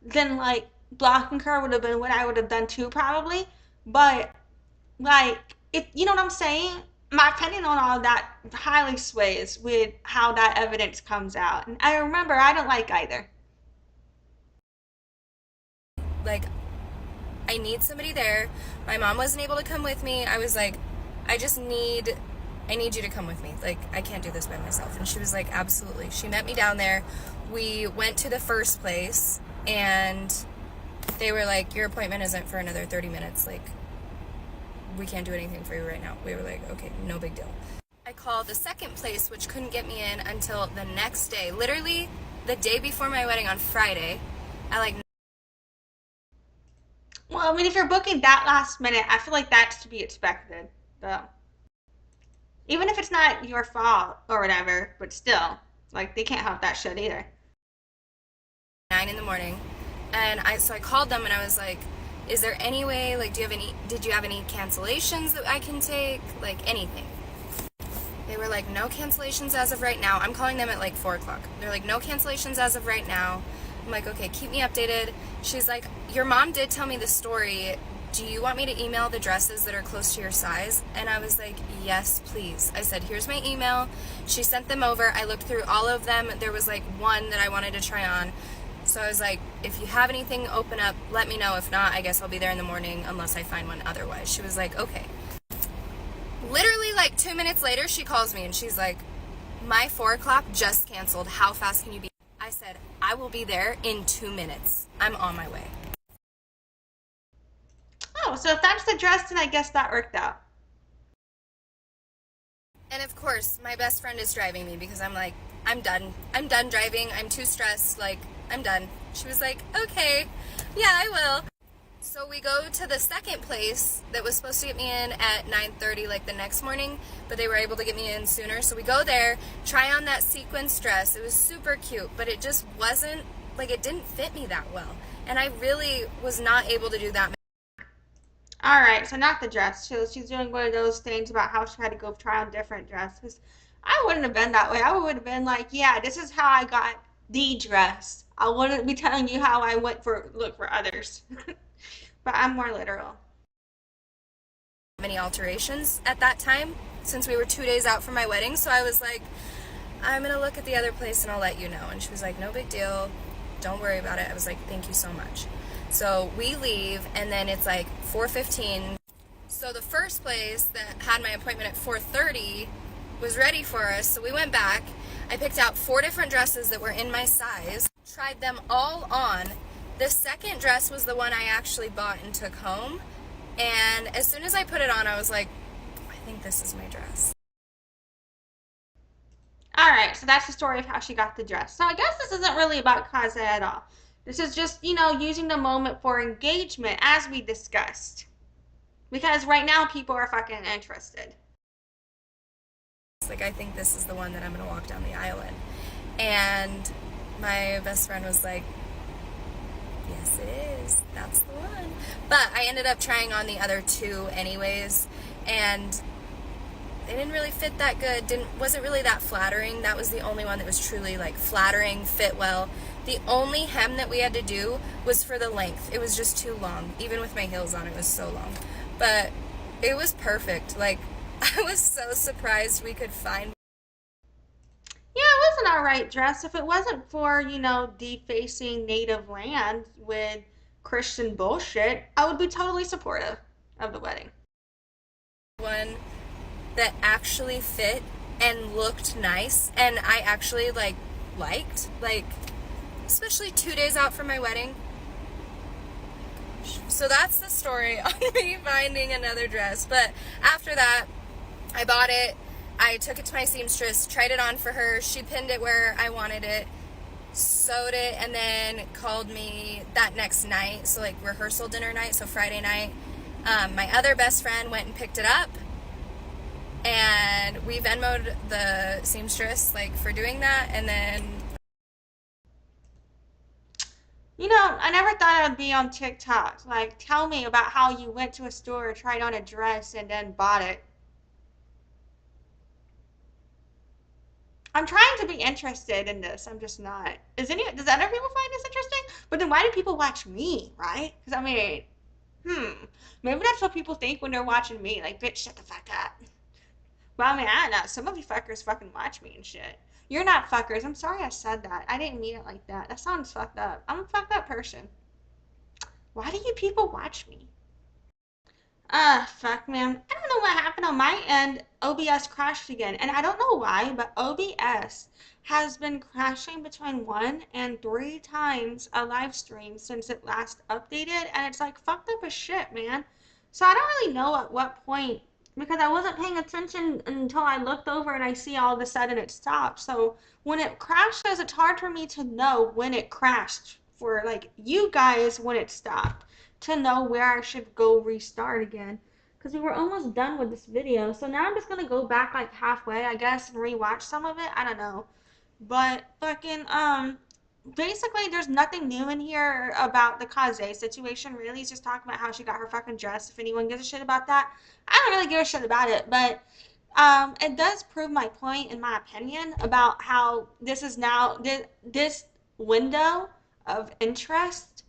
then like blocking her would have been what I would have done too, probably. But like, if you know what I'm saying, my opinion on all that highly sways with how that evidence comes out. And I remember, I don't like either. Like, I need somebody there. My mom wasn't able to come with me. I was like, I need you to come with me. Like, I can't do this by myself. And she was like, absolutely. She met me down there. We went to the first place and they were like, your appointment isn't for another 30 minutes. Like, we can't do anything for you right now. We were like, okay, no big deal. I called the second place, which couldn't get me in until the next day. Literally the day before my wedding on Friday at like. Well, I mean, if you're booking that last minute, I feel like that's to be expected, though. Even if it's not your fault or whatever, but still, like, they can't help that shit either. 9 in the morning, and I called them and I was like, is there any way, like, did you have any cancellations that I can take, like anything? They were like, no cancellations as of right now. I'm calling them at like 4 o'clock. They're like, no cancellations as of right now. I'm like, okay, keep me updated. She's like, your mom did tell me the story. Do you want me to email the dresses that are close to your size? And I was like, yes, please. I said, here's my email. She sent them over. I looked through all of them. There was like one that I wanted to try on. So I was like, if you have anything open up, let me know. If not, I guess I'll be there in the morning unless I find one otherwise. She was like, okay. Literally like 2 minutes later, she calls me and she's like, my 4 o'clock just canceled. How fast can you be? I said, I will be there in 2 minutes. I'm on my way. Oh, so if that's the dress, then I guess that worked out. And of course, my best friend is driving me because I'm like, I'm done. I'm done driving. I'm too stressed. Like, I'm done. She was like, okay, yeah, I will. So we go to the second place that was supposed to get me in at 9:30 like the next morning, but they were able to get me in sooner. So we go there, try on that sequins dress. It was super cute, but it just wasn't, like, it didn't fit me that well. And I really was not able to do that. All right, so not the dress. She's doing one of those things about how she had to go try on different dresses. I wouldn't have been that way. I would have been like, yeah, this is how I got the dress. I wouldn't be telling you how I went for look for others. But I'm more literal. Many alterations at that time since we were 2 days out from my wedding. So I was like, I'm going to look at the other place and I'll let you know. And she was like, no big deal. Don't worry about it. I was like, thank you so much. So we leave and then it's like 4:15. So the first place that had my appointment at 4:30 was ready for us. So we went back. I picked out 4 different dresses that were in my size, tried them all on. The second dress was the one I actually bought and took home. And as soon as I put it on, I was like, I think this is my dress. All right, so that's the story of how she got the dress. So I guess this isn't really about Casze at all. This is just, using the moment for engagement, as we discussed. Because right now, people are fucking interested. It's like, I think this is the one that I'm going to walk down the aisle in. And my best friend was like, yes, it is. That's the one. But I ended up trying on the other 2 anyways. And they didn't really fit that good. Wasn't really that flattering. That was the only one that was truly like flattering, fit well. The only hem that we had to do was for the length. It was just too long. Even with my heels on, it was so long. But it was perfect. Like, I was so surprised we could find. Yeah, it was an alright dress. If it wasn't for, defacing native land with Christian bullshit, I would be totally supportive of the wedding. One that actually fit and looked nice and I actually liked, especially 2 days out from my wedding. So that's the story on me finding another dress. But after that, I bought it. I took it to my seamstress, tried it on for her. She pinned it where I wanted it, sewed it, and then called me that next night. So like rehearsal dinner night, so Friday night. My other best friend went and picked it up. And we Venmo'd the seamstress for doing that, and then I never thought I would be on TikTok. Tell me about how you went to a store, tried on a dress, and then bought it. I'm trying to be interested in this. I'm just not. Does other people find this interesting? But then why do people watch me, right? Because maybe that's what people think when they're watching me. Like, bitch, shut the fuck up. Well, I don't know. Some of you fuckers fucking watch me and shit. You're not fuckers. I'm sorry I said that. I didn't mean it like that. That sounds fucked up. I'm a fucked up person. Why do you people watch me? Fuck, man. I don't know what happened on my end. OBS crashed again. And I don't know why, but OBS has been crashing between 1 and 3 times a live stream since it last updated. And it's fucked up as shit, man. So I don't really know at what point, because I wasn't paying attention until I looked over and I see all of a sudden it stopped. So when it crashes, it's hard for me to know when it crashed for you guys when it stopped, to know where I should go restart again, because we were almost done with this video. So now I'm just gonna go back halfway, I guess, and rewatch some of it. I don't know, but fucking basically there's nothing new in here about the Casze situation. Really, he's just talking about how she got her fucking dress. If anyone gives a shit about that, I don't really give a shit about it. But it does prove my point, in my opinion, about how this is now this window of interest.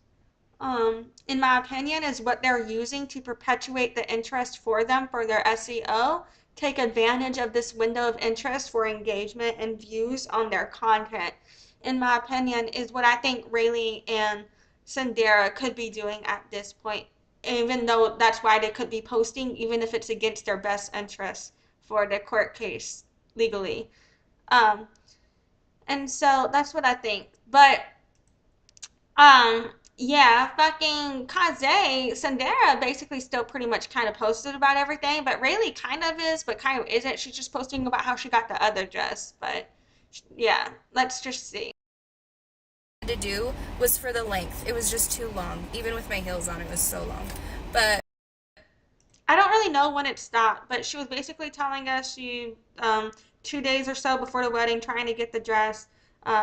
In my opinion, is what they're using to perpetuate the interest for them for their SEO. Take advantage of this window of interest for engagement and views on their content. In my opinion, is what I think Raylee and Cynderra could be doing at this point, even though that's why they could be posting, even if it's against their best interests for the court case legally. Um, and so that's what I think. But yeah, fucking Kaze, Cynderra basically still pretty much kind of posted about everything, but Rayleigh kind of is, but kind of isn't. She's just posting about how she got the other dress. But yeah, let's just see. To do was for the length. It was just too long. Even with my heels on, it was so long. But I don't really know when it stopped, but she was basically telling us 2 days or so before the wedding, trying to get the dress.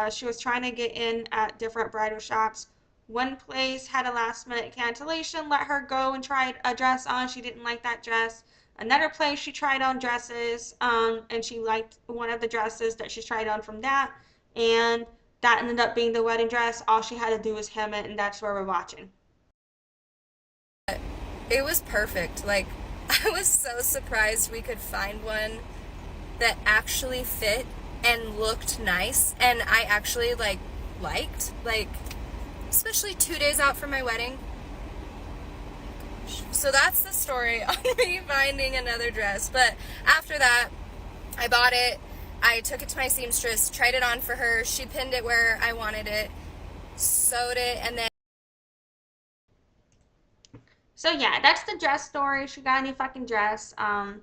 She was trying to get in at different bridal shops. One place had a last minute cancellation, let her go and try a dress on. She didn't like that dress. Another place she tried on dresses, and she liked one of the dresses that she tried on from that, and that ended up being the wedding dress. All she had to do was hem it, and that's where we're watching. it was perfect. Like, I was so surprised we could find one that actually fit and looked nice, and I actually liked, especially 2 days out from my wedding. So that's the story on me finding another dress. But after that, I bought it. I took it to my seamstress, tried it on for her. She pinned it where I wanted it, sewed it, and then So yeah, that's the dress story. She got a new fucking dress. I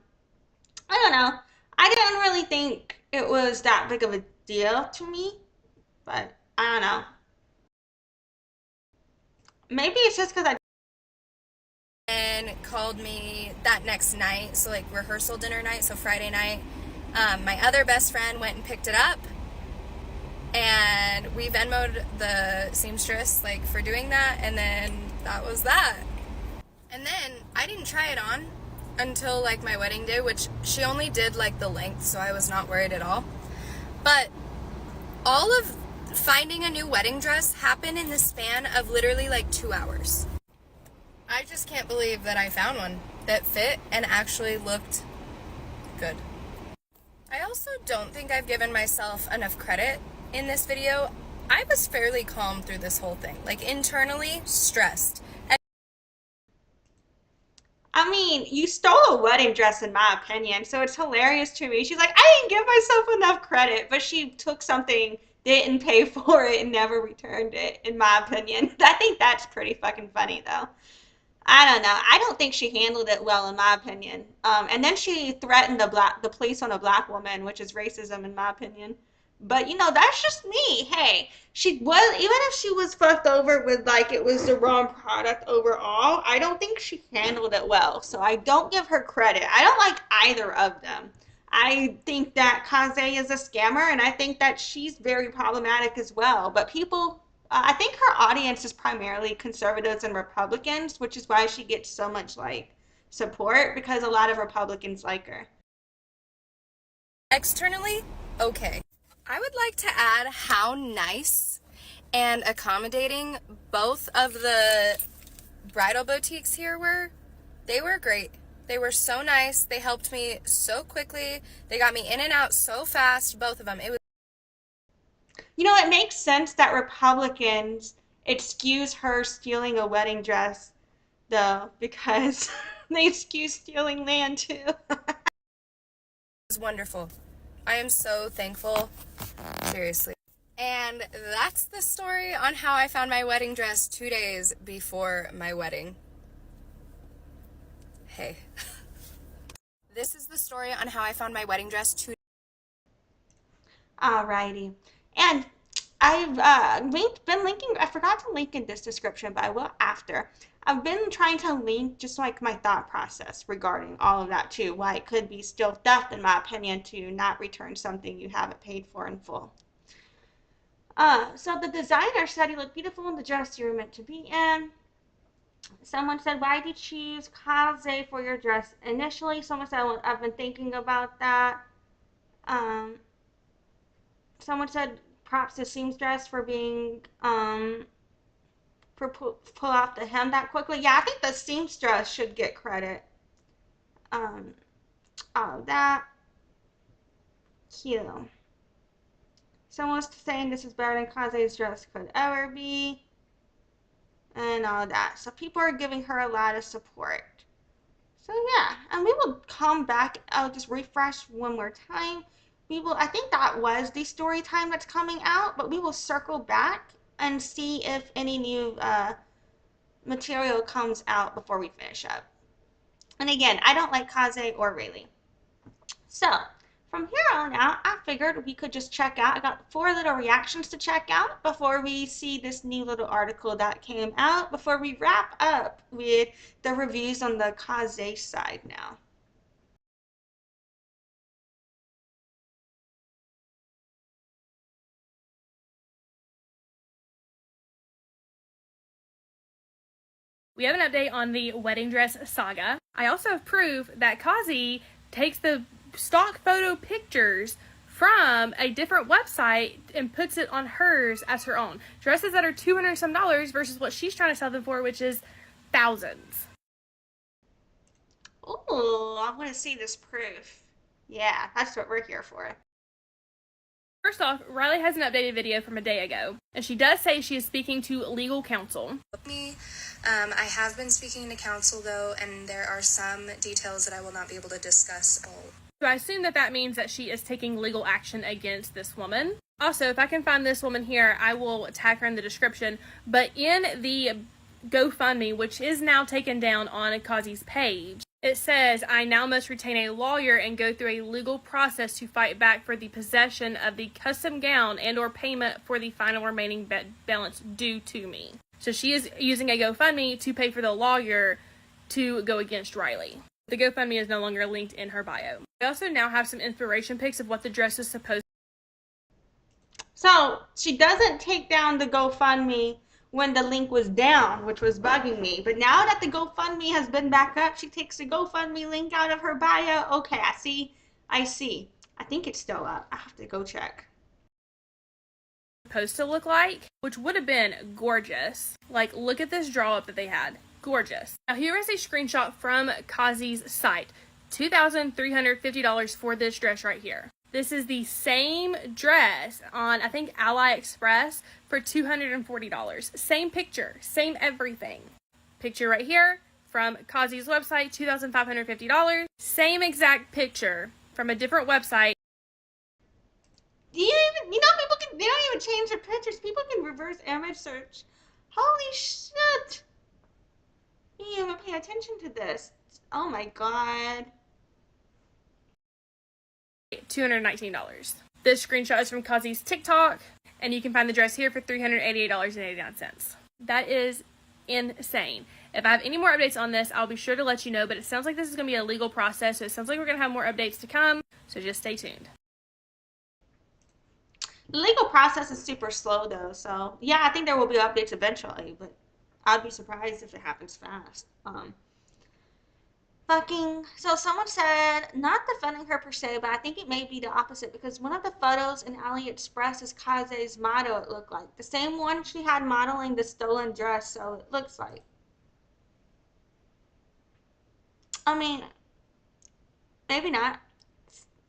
don't know. I didn't really think it was that big of a deal to me, but I don't know. Maybe it's just because called me that next night, so rehearsal dinner night, so Friday night. My other best friend went and picked it up, and we Venmo'd the seamstress for doing that, and then that was that. And then I didn't try it on until my wedding day, which she only did the length, so I was not worried at all. But all of finding a new wedding dress happened in the span of literally 2 hours. I just can't believe that I found one that fit and actually looked good. I also don't think I've given myself enough credit in this video. I was fairly calm through this whole thing, internally stressed. I mean, you stole a wedding dress, in my opinion, so it's hilarious to me. She's like, I didn't give myself enough credit, but she took something, didn't pay for it, and never returned it, in my opinion. I think that's pretty fucking funny, though. I don't know. I don't think she handled it well, in my opinion. And then she threatened the police on a black woman, which is racism, in my opinion. But that's just me. Hey, she was, even if she was fucked over with it was the wrong product overall, I don't think she handled it well. So I don't give her credit. I don't like either of them. I think that Kaze is a scammer, and I think that she's very problematic as well. But people, I think her audience is primarily conservatives and Republicans, which is why she gets so much support, because a lot of Republicans like her. Externally, okay. I would like to add how nice and accommodating both of the bridal boutiques here were. They were great. They were so nice. They helped me so quickly. They got me in and out so fast, both of them. It was It makes sense that Republicans excuse her stealing a wedding dress, though, because they excuse stealing land too. wonderful. I am so thankful. Seriously. And that's the story on how I found my wedding dress 2 days before my wedding. Hey. This is the story on how I found my wedding dress 2 Alrighty. And I've been linking, I forgot to link in this description, but I will after. I've been trying to link just my thought process regarding all of that too, why it could be still theft, in my opinion, to not return something you haven't paid for in full. So the designer said he looked beautiful in the dress you were meant to be in. Someone said, why did you choose Kaze for your dress? Initially, someone said, well, I've been thinking about that. Um, Someone said, props to seamstress for being, for pull off the hem that quickly. Yeah, I think the seamstress should get credit. Um, all of that. Cute. Someone's saying this is better than Kaze's dress could ever be. And all that. So people are giving her a lot of support. So yeah, and we will come back. I'll just refresh one more time. I think that was the story time that's coming out, but we will circle back and see if any new material comes out before we finish up. And again, I don't like Kaze or Raylee. So from here on out, I figured we could just check out. I got 4 little reactions to check out before we see this new little article that came out, before we wrap up with the reviews on the Kaze side now. We have an update on the wedding dress saga. I also have proof that Kaze takes the stock photo pictures from a different website and puts it on hers as her own. Dresses that are $200 some versus what she's trying to sell them for, which is thousands. Ooh, I want to see this proof. Yeah, that's what we're here for. First off, Riley has an updated video from a day ago, and she does say she is speaking to legal counsel. I have been speaking to counsel, though, and there are some details that I will not be able to discuss. So I assume that means that she is taking legal action against this woman. Also, if I can find this woman here, I will tag her in the description. But in the GoFundMe, which is now taken down on Kaze's page, it says, I now must retain a lawyer and go through a legal process to fight back for the possession of the custom gown and or payment for the final remaining balance due to me. So she is using a GoFundMe to pay for the lawyer to go against Riley. The GoFundMe is no longer linked in her bio. We also now have some inspiration pics of what the dress is supposed to. So she doesn't take down the GoFundMe when the link was down, which was bugging me. But now that the GoFundMe has been back up, she takes the GoFundMe link out of her bio. Okay, I see. I think it's still up. I have to go check. Supposed to look like, which would have been gorgeous. Like, look at this draw up that they had. Gorgeous. Now here is a screenshot from Kaze's site. $2,350 for this dress right here. This is the same dress on, I think, AliExpress for $240. Same picture, same everything. Picture right here from Kaze's website, $2,550. Same exact picture from a different website. They don't even change the pictures. People can reverse image search. Holy shit. You didn't even pay attention to this. Oh my god. $219. This screenshot is from Kaze's TikTok, and you can find the dress here for $388.89. That is insane. If I have any more updates on this, I'll be sure to let you know, but it sounds like this is going to be a legal process, so it sounds like we're going to have more updates to come, so just stay tuned. The legal process is super slow though, so yeah, I think there will be updates eventually, but I'd be surprised if it happens fast. So someone said, not defending her per se, but I think it may be the opposite because one of the photos in AliExpress is Kaze's model, it looked like. The same one she had modeling the stolen dress, so it looks like. I mean, maybe not.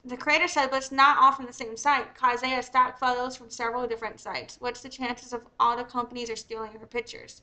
The creator said, but it's not all from the same site. Kaze has stock photos from several different sites. What's the chances of all the companies are stealing her pictures?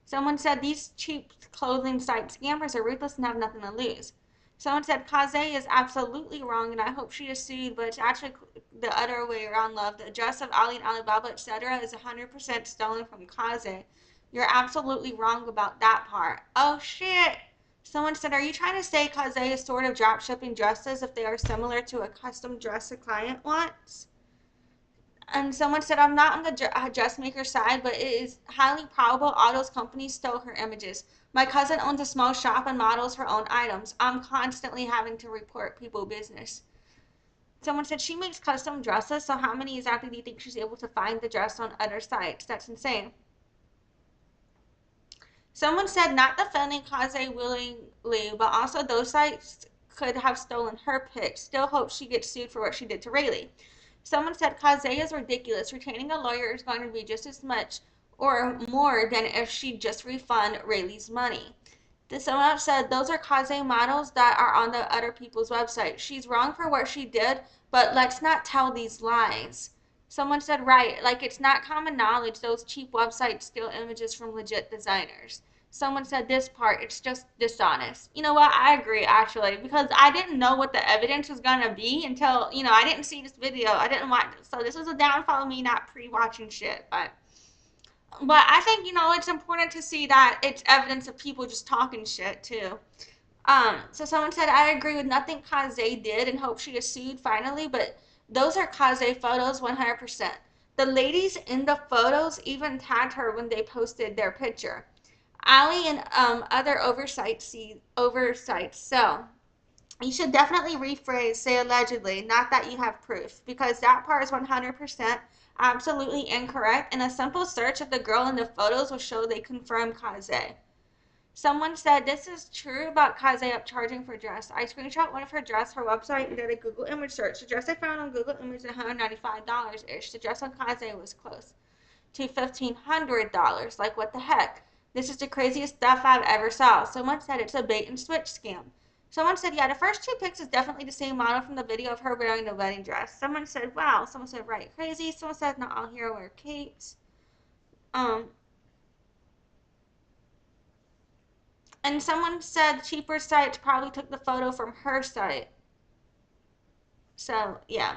Someone said these cheap clothing site scammers are ruthless and have nothing to lose. Someone said Kaze is absolutely wrong and I hope she is sued, but it's actually the other way around, love. The address of Ali and Alibaba, etc. is 100% stolen from Kaze. You're absolutely wrong about that part. Oh shit. Someone said, are you trying to say Kaze is sort of drop shipping dresses if they are similar to a custom dress a client wants? And someone said, I'm not on the dressmaker side, but it is highly probable all those companies stole her images. My cousin owns a small shop and models her own items. I'm constantly having to report people business. Someone said she makes custom dresses, so how many exactly do you think she's able to find the dress on other sites? That's insane. Someone said not defending Kaze willingly, but also those sites could have stolen her pics. Still hope she gets sued for what she did to Raylee. Someone said Kaze is ridiculous. Retaining a lawyer is going to be just as much or more than if she just refund Rayleigh's money. Someone else said those are Kaze models that are on the other people's website. She's wrong for what she did, but let's not tell these lies. Someone said, right, like it's not common knowledge those cheap websites steal images from legit designers. Someone said this part, it's just dishonest. You know what? I agree actually, because I didn't know what the evidence was gonna be until, I didn't see this video. I didn't watch it. So this was a downfall of me not pre-watching shit, but I think, it's important to see that it's evidence of people just talking shit too. So someone said, I agree with nothing Kaze did and hope she is sued finally, but those are Kaze photos 100%. The ladies in the photos even tagged her when they posted their picture. Ali and other oversights. So you should definitely rephrase, say allegedly, not that you have proof, because that part is 100% absolutely incorrect, and a simple search of the girl in the photos will show they confirm Kaze. Someone said this is true about Kaze upcharging for dress. I screenshot one of her dress, her website, and did a Google image search. The dress I found on Google Images is $195-ish. The dress on Kaze was close to $1,500. Like, what the heck? This is the craziest stuff I've ever saw. Someone said it's a bait and switch scam. Someone said, yeah, the first two pics is definitely the same model from the video of her wearing the wedding dress. Someone said, wow. Someone said, right, crazy. Someone said, not all here wear capes. And someone said cheaper sites probably took the photo from her site. So, yeah.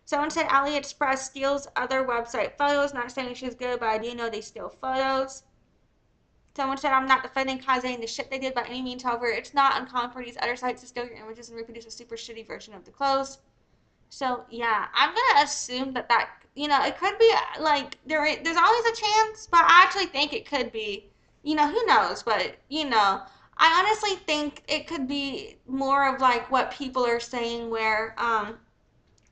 Someone said AliExpress steals other website photos. Not saying she's good, but I do know they steal photos. Someone said, I'm not defending Kaze and the shit they did by any means. However, it's not uncommon for these other sites to steal your images and reproduce a super shitty version of the clothes. So, yeah, I'm going to assume that, it could be, like, there's always a chance, but I actually think it could be, who knows, but, I honestly think it could be more of, like, what people are saying where,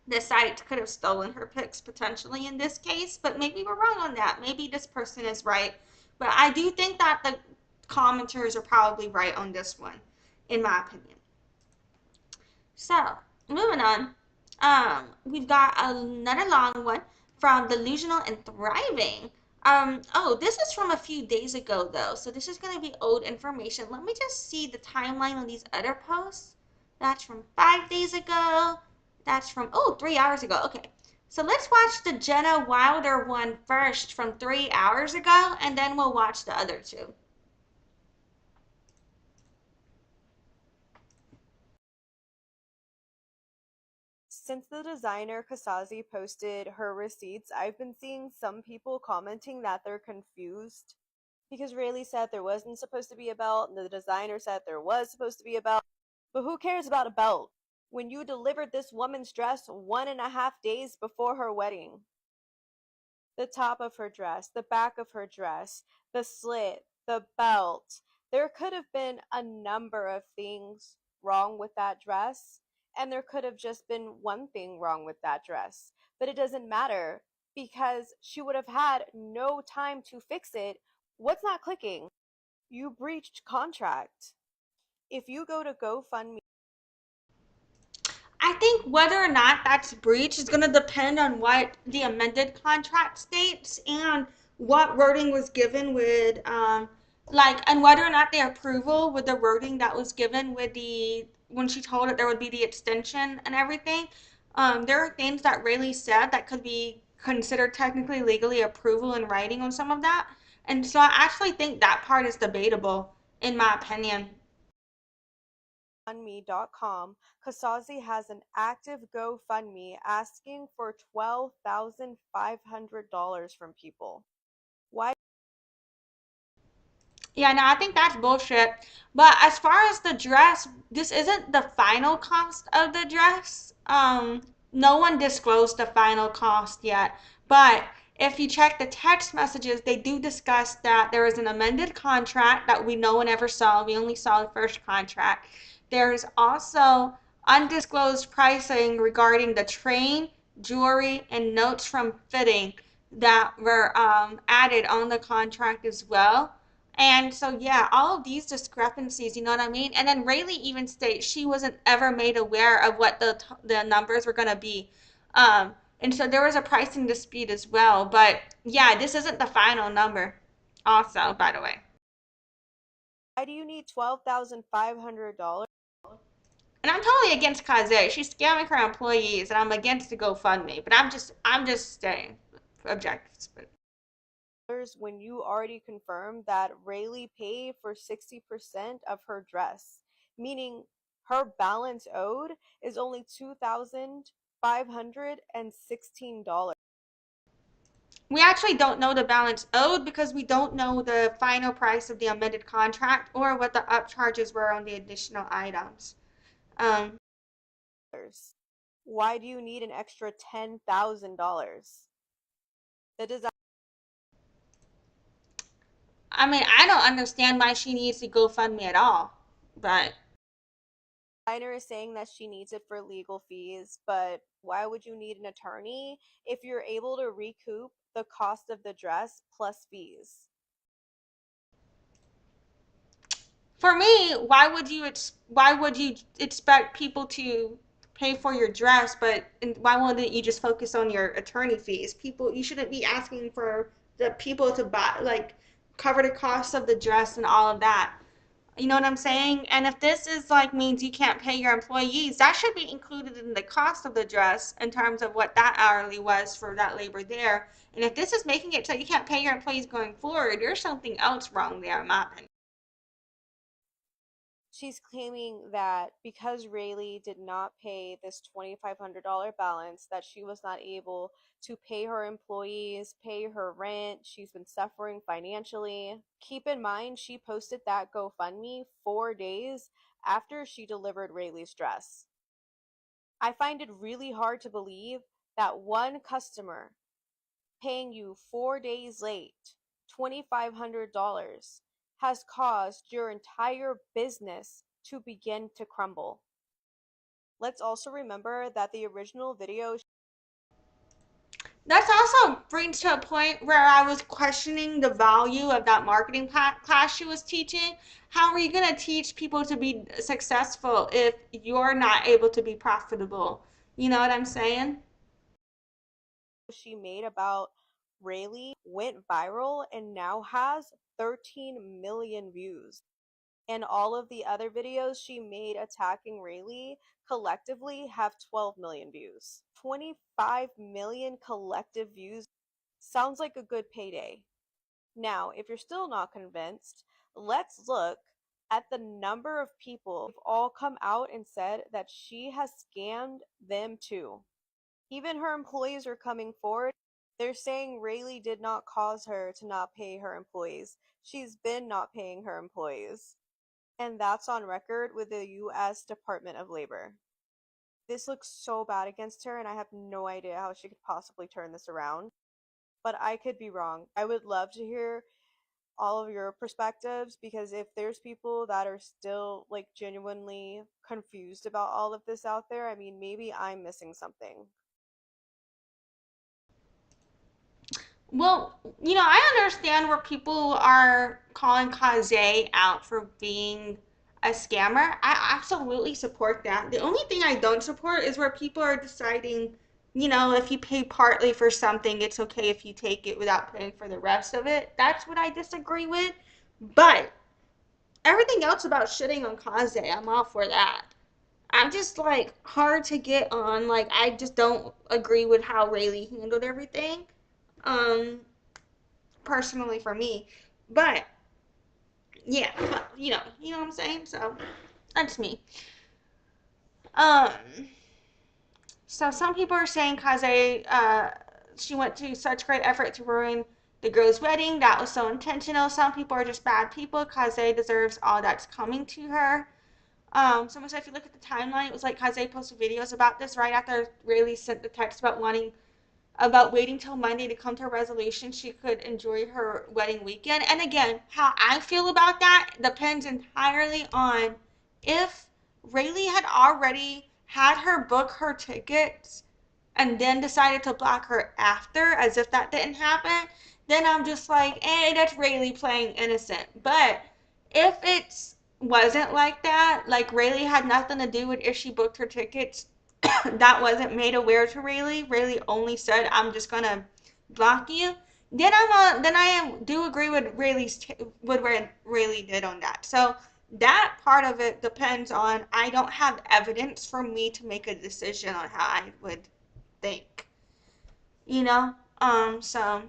the site could have stolen her pics potentially in this case, but maybe we're wrong on that. Maybe this person is right. But I do think that the commenters are probably right on this one, in my opinion. So, moving on. We've got another long one from Delusional and Thriving. This is from a few days ago though, so this is going to be old information. Let me just see the timeline on these other posts. That's from 5 days ago. That's from, 3 hours ago. Okay. So let's watch the Jenna.Wylder one first from 3 hours ago, and then we'll watch the other two. Since the designer Casse posted her receipts, I've been seeing some people commenting that they're confused because Raylee said there wasn't supposed to be a belt and the designer said there was supposed to be a belt. But who cares about a belt when you delivered this woman's dress 1.5 days before her wedding? The top of her dress, the back of her dress, the slit, the belt. There could have been a number of things wrong with that dress, and there could have just been one thing wrong with that dress. But it doesn't matter because she would have had no time to fix it. What's not clicking? You breached contract. If you go to GoFundMe, I think whether or not that's breach is going to depend on what the amended contract states and what wording was given with, and whether or not the approval with the wording that was given with when she told it there would be the extension and everything. There are things that Raylee said that could be considered technically legally approval in writing on some of that. And so I actually think that part is debatable, in my opinion. GoFundMe.com, Casse has an active GoFundMe asking for $12,500 from people. Why? Yeah, no, I think that's bullshit. But as far as the dress, this isn't the final cost of the dress. No one disclosed the final cost yet. But if you check the text messages, they do discuss that there is an amended contract that no one ever saw. We only saw the first contract. There's also undisclosed pricing regarding the train, jewelry, and notes from fitting that were added on the contract as well. And so, yeah, all of these discrepancies, you know what I mean? And then Rayleigh even states she wasn't ever made aware of what the numbers were going to be. And so there was a pricing dispute as well. But yeah, this isn't the final number, also, by the way. Why do you need $12,500? And I'm totally against Kaze. She's scamming her employees, and I'm against the GoFundMe. But I'm just staying objectives. But When you already confirmed that Rayleigh paid for 60% of her dress, meaning her balance owed is only $2,516. we actually don't know the balance owed because we don't know the final price of the amended contract or what the upcharges were on the additional items. Um, Why do you need an extra $10,000? The I mean, I don't understand why she needs to GoFundMe at all, but designer is saying that she needs it for legal fees, but why would you need an attorney if you're able to recoup the cost of the dress plus fees? for me, why would you expect people to pay for your dress, but why wouldn't you just focus on your attorney fees? People, you shouldn't be asking for the people to buy like cover the cost of the dress and all of that. You know what I'm saying? And if this is like means you can't pay your employees, that should be included in the cost of the dress in terms of what that hourly was for that labor there. And if this is making it so you can't pay your employees going forward, there's something else wrong there, in my opinion. She's claiming that because Rayleigh did not pay this $2,500 balance, that she was not able to pay her employees, pay her rent. She's been suffering financially. Keep in mind, she posted that GoFundMe 4 days after she delivered Rayleigh's dress. I find it really hard to believe that one customer paying you 4 days late $2,500 has caused your entire business to begin to crumble. Let's also remember that the original video. That's also brings to a point where I was questioning the value of that marketing class she was teaching. How are you going to teach people to be successful if you're not able to be profitable? You know what I'm saying? She made about Rayleigh went viral and now has 13 million views. And all of the other videos she made attacking Rayleigh collectively have 12 million views. 25 million collective views sounds like a good payday. Now, if you're still not convinced, let's look at the number of people who've all come out and said that she has scammed them too. Even her employees are coming forward. They're saying Rayleigh did not cause her to not pay her employees. She's been not paying her employees. And that's on record with the US Department of Labor. This looks so bad against her, and I have no idea how she could possibly turn this around. But I could be wrong. I would love to hear all of your perspectives, because if there's people that are still like genuinely confused about all of this out there, I mean, maybe I'm missing something. Well, I understand where people are calling Kaze out for being a scammer. I absolutely support that. The only thing I don't support is where people are deciding, if you pay partly for something, it's okay if you take it without paying for the rest of it. That's what I disagree with. But everything else about shitting on Kaze, I'm all for that. I'm just like hard to get on. Like I just don't agree with how Rayleigh handled everything. Um, personally for me. But yeah, but, you know what I'm saying? So that's me. Um, so some people are saying Kaze, she went to such great effort to ruin the girl's wedding. That was so intentional. Some people are just bad people. Kaze deserves all that's coming to her. Someone said if you look at the timeline, it was like Kaze posted videos about this right after Rayleigh sent the text about waiting till Monday to come to a resolution she could enjoy her wedding weekend. And again, how I feel about that depends entirely on if Rayleigh had already had her book her tickets and then decided to block her after, as if that didn't happen, then I'm just like, that's Raylee playing innocent. But if it wasn't like that, like Raylee had nothing to do with if she booked her tickets, that wasn't made aware to Raylee. Raylee only said, "I'm just gonna block you." Then I do agree with with what Rayleigh did on that. So that part of it depends on, I don't have evidence for me to make a decision on how I would think, you know. So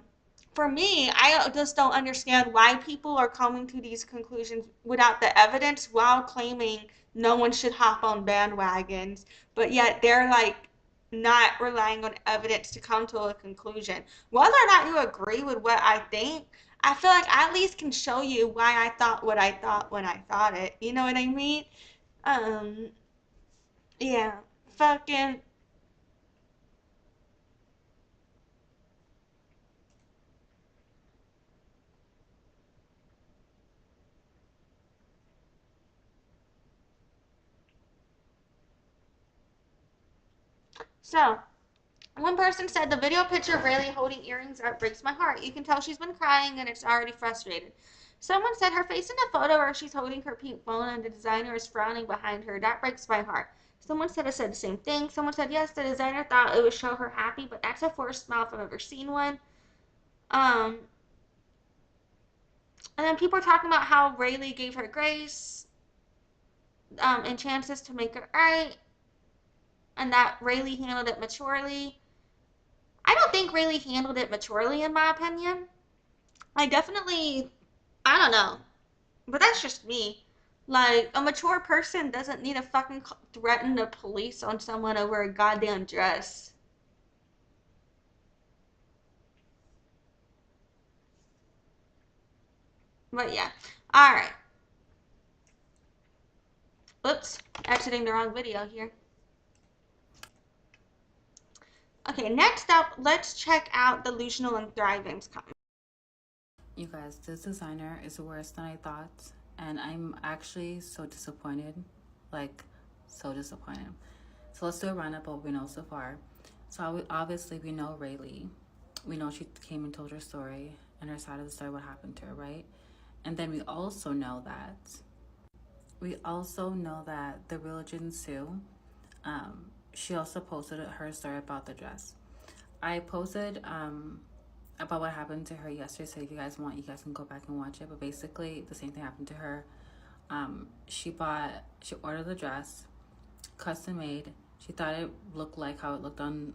for me, I just don't understand why people are coming to these conclusions without the evidence while claiming no one should hop on bandwagons, but yet they're like not relying on evidence to come to a conclusion. Whether or not you agree with what I think, I feel like I at least can show you why I thought what I thought when I thought it. You know what I mean? Um, yeah. Fucking. So, one person said the video picture of Rayleigh holding earrings up breaks my heart. You can tell she's been crying and it's already frustrated. Someone said her face in the photo where she's holding her pink phone and the designer is frowning behind her. That breaks my heart. Someone said I said the same thing. Someone said yes, the designer thought it would show her happy, but that's a forced smile if I've ever seen one. Um, and then people are talking about how Rayleigh gave her grace and chances to make it right, and that Rayleigh handled it maturely. I don't think Rayleigh handled it maturely, in my opinion. I don't know, but that's just me. Like, a mature person doesn't need to fucking threaten the police on someone over a goddamn dress. But yeah. Alright. Oops. Exiting the wrong video here. Okay, next up, let's check out Delusional and Thriving's comment. You guys, this designer is worse than I thought, and I'm actually so disappointed. Like, so disappointed. So let's do a roundup of what we know so far. So obviously we know Rayleigh. We know she came and told her story and her side of the story, what happened to her, right? And then we also know that the real GoFundMe, she also posted her story about the dress. I posted about what happened to her yesterday, so if you guys want, you guys can go back and watch it. But basically the same thing happened to her. She ordered the dress, custom made. She thought it looked like how it looked on,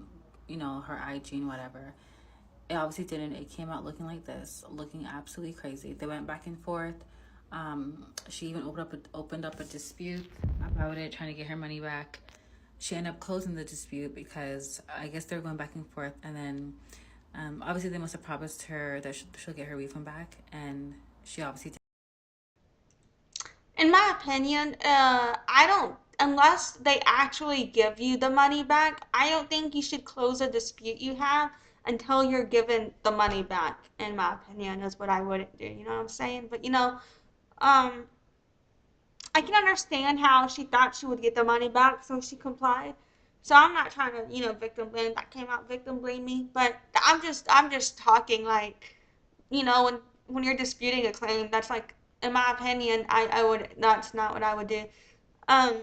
her IG and whatever. It obviously didn't. It came out looking like this, looking absolutely crazy. They went back and forth. She even opened up a dispute about it, trying to get her money back. She ended up closing the dispute because I guess they were going back and forth, and then obviously they must have promised her that she'll get her refund back, and she obviously did. In my opinion, I don't, unless they actually give you the money back, I don't think you should close a dispute you have until you're given the money back, in my opinion, is what I wouldn't do. You know what I'm saying? But, um, I can understand how she thought she would get the money back, so she complied. So I'm not trying to, victim blame. That came out victim blame me, but I'm just talking like, when you're disputing a claim, that's like, in my opinion, I would, that's not what I would do. Um,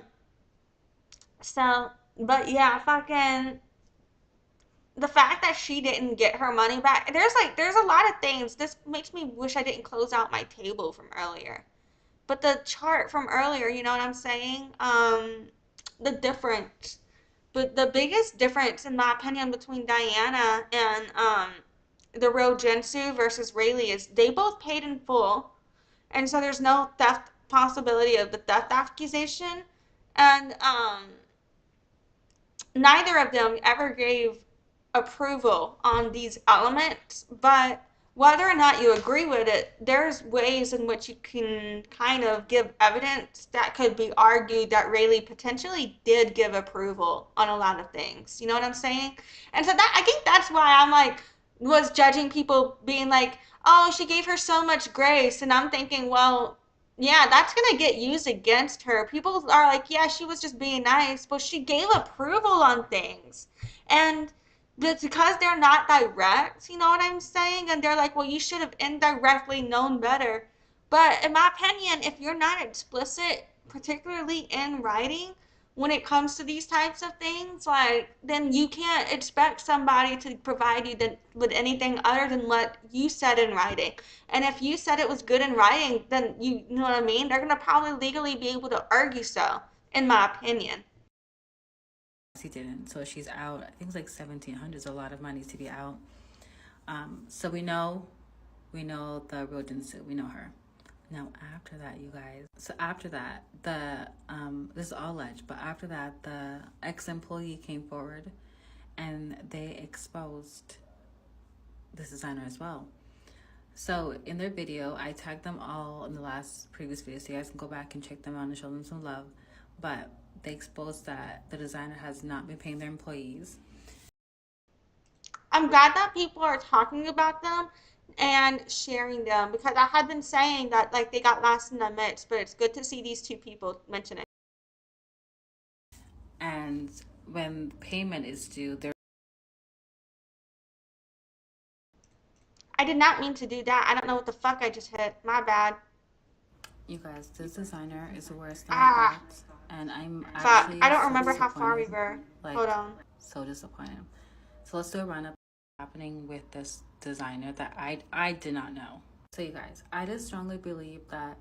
so, but yeah, fucking, the fact that she didn't get her money back, there's a lot of things. This makes me wish I didn't close out my table from earlier. But the chart from earlier, you know what I'm saying? The difference, but the biggest difference, in my opinion, between Diana and the real Jinsu versus Rayleigh is they both paid in full, and so there's no theft possibility of the theft accusation, and neither of them ever gave approval on these elements, but whether or not you agree with it, there's ways in which you can kind of give evidence that could be argued that Rayleigh potentially did give approval on a lot of things. You know what I'm saying? And so that, I think that's why I'm like, was judging people being like, oh, she gave her so much grace. And I'm thinking, well, yeah, that's going to get used against her. People are like, yeah, she was just being nice, but she gave approval on things. And That's because they're not direct, you know what I'm saying? And they're like, well, you should have indirectly known better. But in my opinion, if you're not explicit, particularly in writing, when it comes to these types of things, like, then you can't expect somebody to provide you with anything other than what you said in writing. And if you said it was good in writing, then you know what I mean? They're going to probably legally be able to argue so, in my opinion. He didn't. So she's out. I think it's like 1,700 is a lot of money to be out. So we know the real Jinsu. We know her. Now after that, you guys. So after that, the this is all alleged, but after that, the ex-employee came forward, and they exposed this designer as well. So in their video, I tagged them all in the previous video, so you guys can go back and check them out and show them some love. But they exposed that the designer has not been paying their employees. I'm glad that people are talking about them and sharing them because I had been saying that like they got lost in the mix, but it's good to see these two people mention it. And when payment is due, they're I did not mean to do that. I don't know what the fuck I just hit. My bad. you guys, this designer is worse than I Ah, thought, and I'm fuck. actually I don't so remember how far we disappointed. were. Like, Hold on. so disappointed. So let's do a roundup happening with this designer that I did not know. So you guys, I just strongly believe that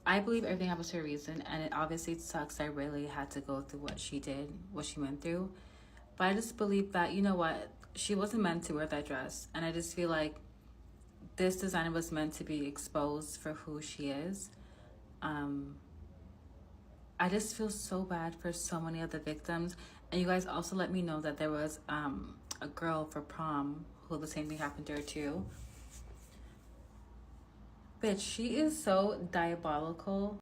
I believe everything happens for a reason, and it obviously sucks that Raylee had to go through what she did, what she went through. But I just believe that, you know what, she wasn't meant to wear that dress, and I just feel like this designer was meant to be exposed for who she is. I just feel so bad for so many of the victims. And you guys also let me know that there was a girl for prom who the same thing happened to her too. Bitch, she is so diabolical.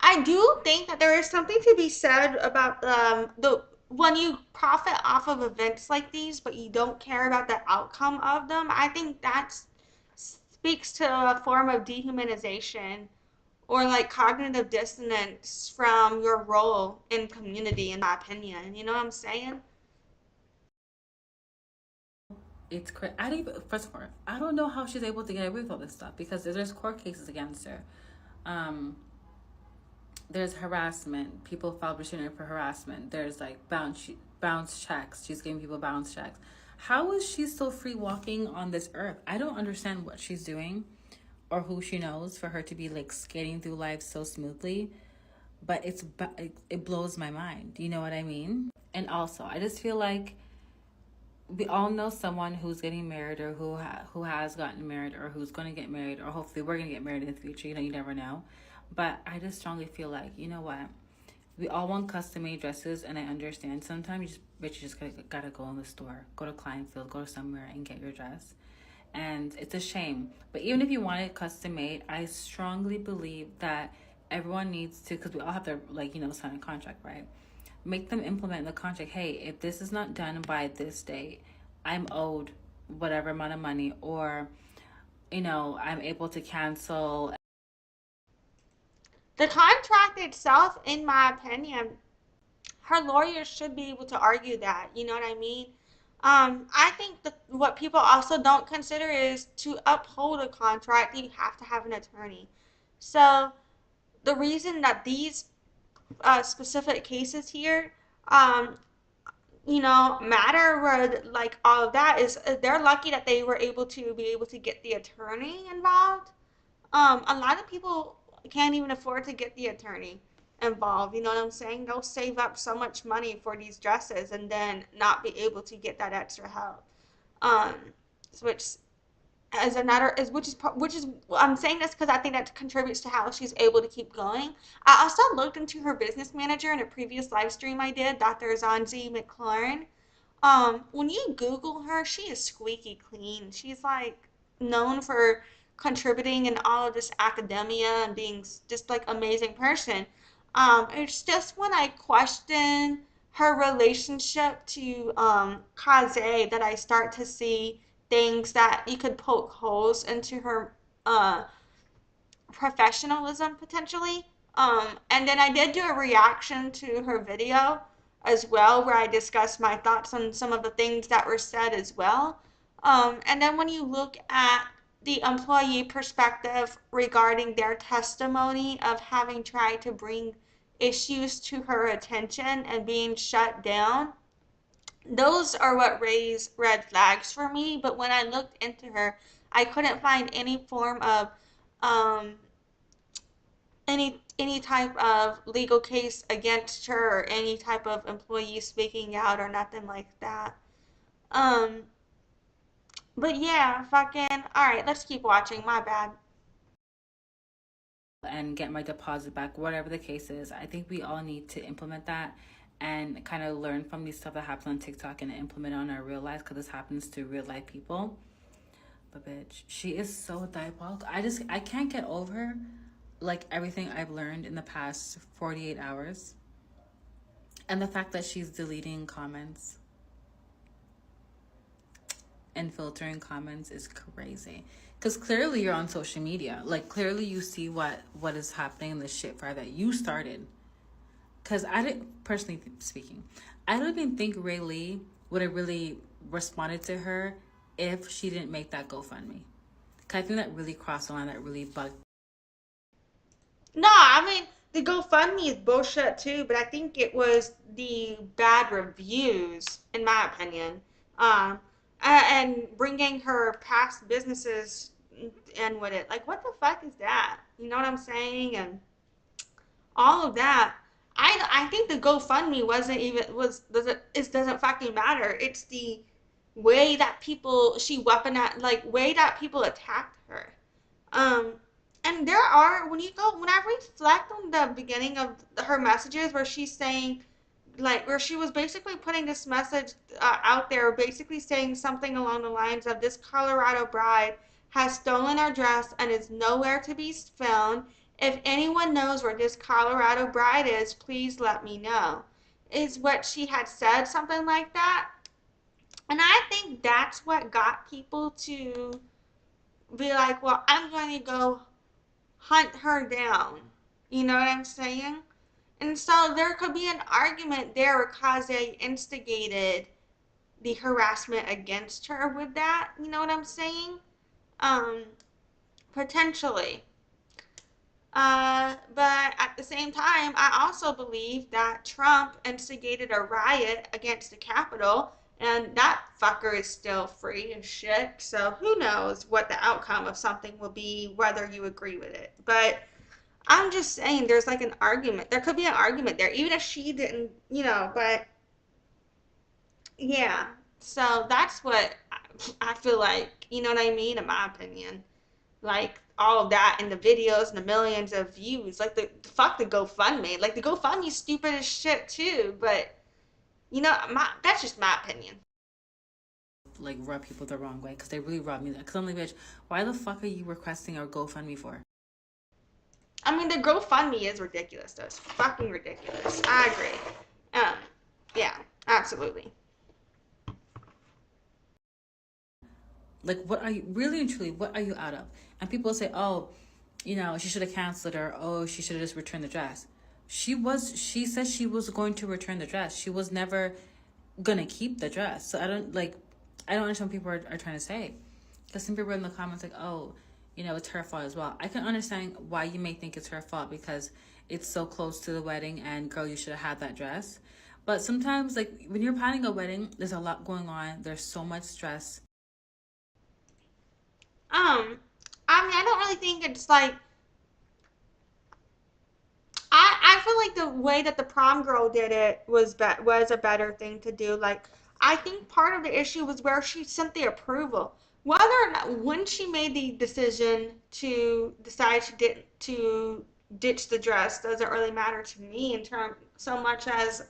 I do think that there is something to be said about the when you profit off of events like these, but you don't care about the outcome of them. I think that speaks to a form of dehumanization or like cognitive dissonance from your role in community, in my opinion. You know what I'm saying? It's crazy. I don't even, first of all, I don't know how she's able to get away with all this stuff because there's court cases against her. There's harassment. People filed restraining for harassment. There's like bounce checks. She's giving people bounce checks. How is she still free walking on this earth? I don't understand what she's doing or who she knows for her to be like skating through life so smoothly. But it blows my mind. You know what I mean? And also, I just feel like we all know someone who's getting married or who has gotten married or who's going to get married or hopefully we're going to get married in the future. You know, you never know. But I just strongly feel like, you know what? We all want custom made dresses, and I understand sometimes you just gotta go in the store, go to Kleinfield, go to somewhere and get your dress. And it's a shame. But even if you want it custom made, I strongly believe that everyone needs to, because we all have to, like, you know, sign a contract, right? Make them implement in the contract, hey, if this is not done by this date, I'm owed whatever amount of money, or, you know, I'm able to cancel. The contract itself, in my opinion, her lawyers should be able to argue that. You know what I mean? I think that what people also don't consider is to uphold a contract, you have to have an attorney. So the reason that these specific cases here, um, matter where like all of that is they're lucky that they were able to be able to get the attorney involved. A lot of people can't even afford to get the attorney involved. You know what I'm saying? They'll save up so much money for these dresses and then not be able to get that extra help. Um, which as another is which is I'm saying this because I think that contributes to how she's able to keep going. I also looked into her business manager in a previous live stream I did, Dr. Zanzi McLaurin. When you Google her, she is squeaky clean. She's like known for contributing in all of this academia and being just like amazing person. It's just when I question her relationship to Kaze that I start to see things that you could poke holes into her professionalism potentially. And then I did do a reaction to her video as well, where I discuss my thoughts on some of the things that were said as well. And then when you look at the employee perspective regarding their testimony of having tried to bring issues to her attention and being shut down, those are what raise red flags for me. But when I looked into her, I couldn't find any form of um, any type of legal case against her or any type of employee speaking out or nothing like that. Um, but yeah, fucking all right. Let's keep watching. My bad. And get my deposit back, whatever the case is. I think we all need to implement that and kind of learn from these stuff that happens on TikTok and implement it on our real life, because this happens to real life people. But bitch, she is so diabolical. I can't get over like everything I've learned in the past 48 hours. And the fact that she's deleting comments and filtering comments is crazy. Because clearly you're on social media. Like, clearly you see what is happening in the shit fire that you started. Because I didn't, personally speaking, I don't even think Raylee would have really responded to her if she didn't make that GoFundMe. Because I think that really crossed the line, that really bugged. No, I mean, the GoFundMe is bullshit too, but I think it was the bad reviews, in my opinion. And bringing her past businesses in with it. Like, what the fuck is that? You know what I'm saying? And all of that. I think the GoFundMe wasn't even doesn't fucking matter. It's the way that she weaponized, like way that people attacked her. Um, and there are when I reflect on the beginning of her messages where she's saying, like, where she was basically putting this message out there, basically saying something along the lines of, this Colorado bride has stolen our dress and is nowhere to be found. If anyone knows where this Colorado bride is, please let me know. Is what she had said, something like that. And I think that's what got people to be like, well, I'm going to go hunt her down. You know what I'm saying? And so there could be an argument there where Caze instigated the harassment against her with that. You know what I'm saying? Um, Potentially. But at the same time, I also believe that Trump instigated a riot against the Capitol, and that fucker is still free as shit. So who knows what the outcome of something will be, whether you agree with it. But I'm just saying there's like an argument. There could be an argument there, even if she didn't, but yeah. So that's what I feel like, you know what I mean, in my opinion. Like all of that and the videos and the millions of views. Like fuck the GoFundMe. Like the GoFundMe's stupid as shit too, but that's just my opinion. Like, rub people the wrong way, because they really rub me. Because I'm like, bitch, why the fuck are you requesting our GoFundMe for? I mean, the GoFundMe is ridiculous, though. It's fucking ridiculous. I agree. Yeah, absolutely. Like, what are you, really and truly, what are you out of? And people say, oh, she should have canceled, or, oh, she should have just returned the dress. She said she was going to return the dress. She was never gonna keep the dress. So I don't understand what people are trying to say. Because some people in the comments like, oh, it's her fault as well. I can understand why you may think it's her fault, because it's so close to the wedding and, girl, you should have had that dress. But sometimes, like, when you're planning a wedding, there's a lot going on. There's so much stress. I mean, I don't really think it's like, I feel like the way that the prom girl did it was a better thing to do. Like, I think part of the issue was where she sent the approval. Whether or not, when she made the decision to decide she didn't to ditch the dress doesn't really matter to me in terms so much as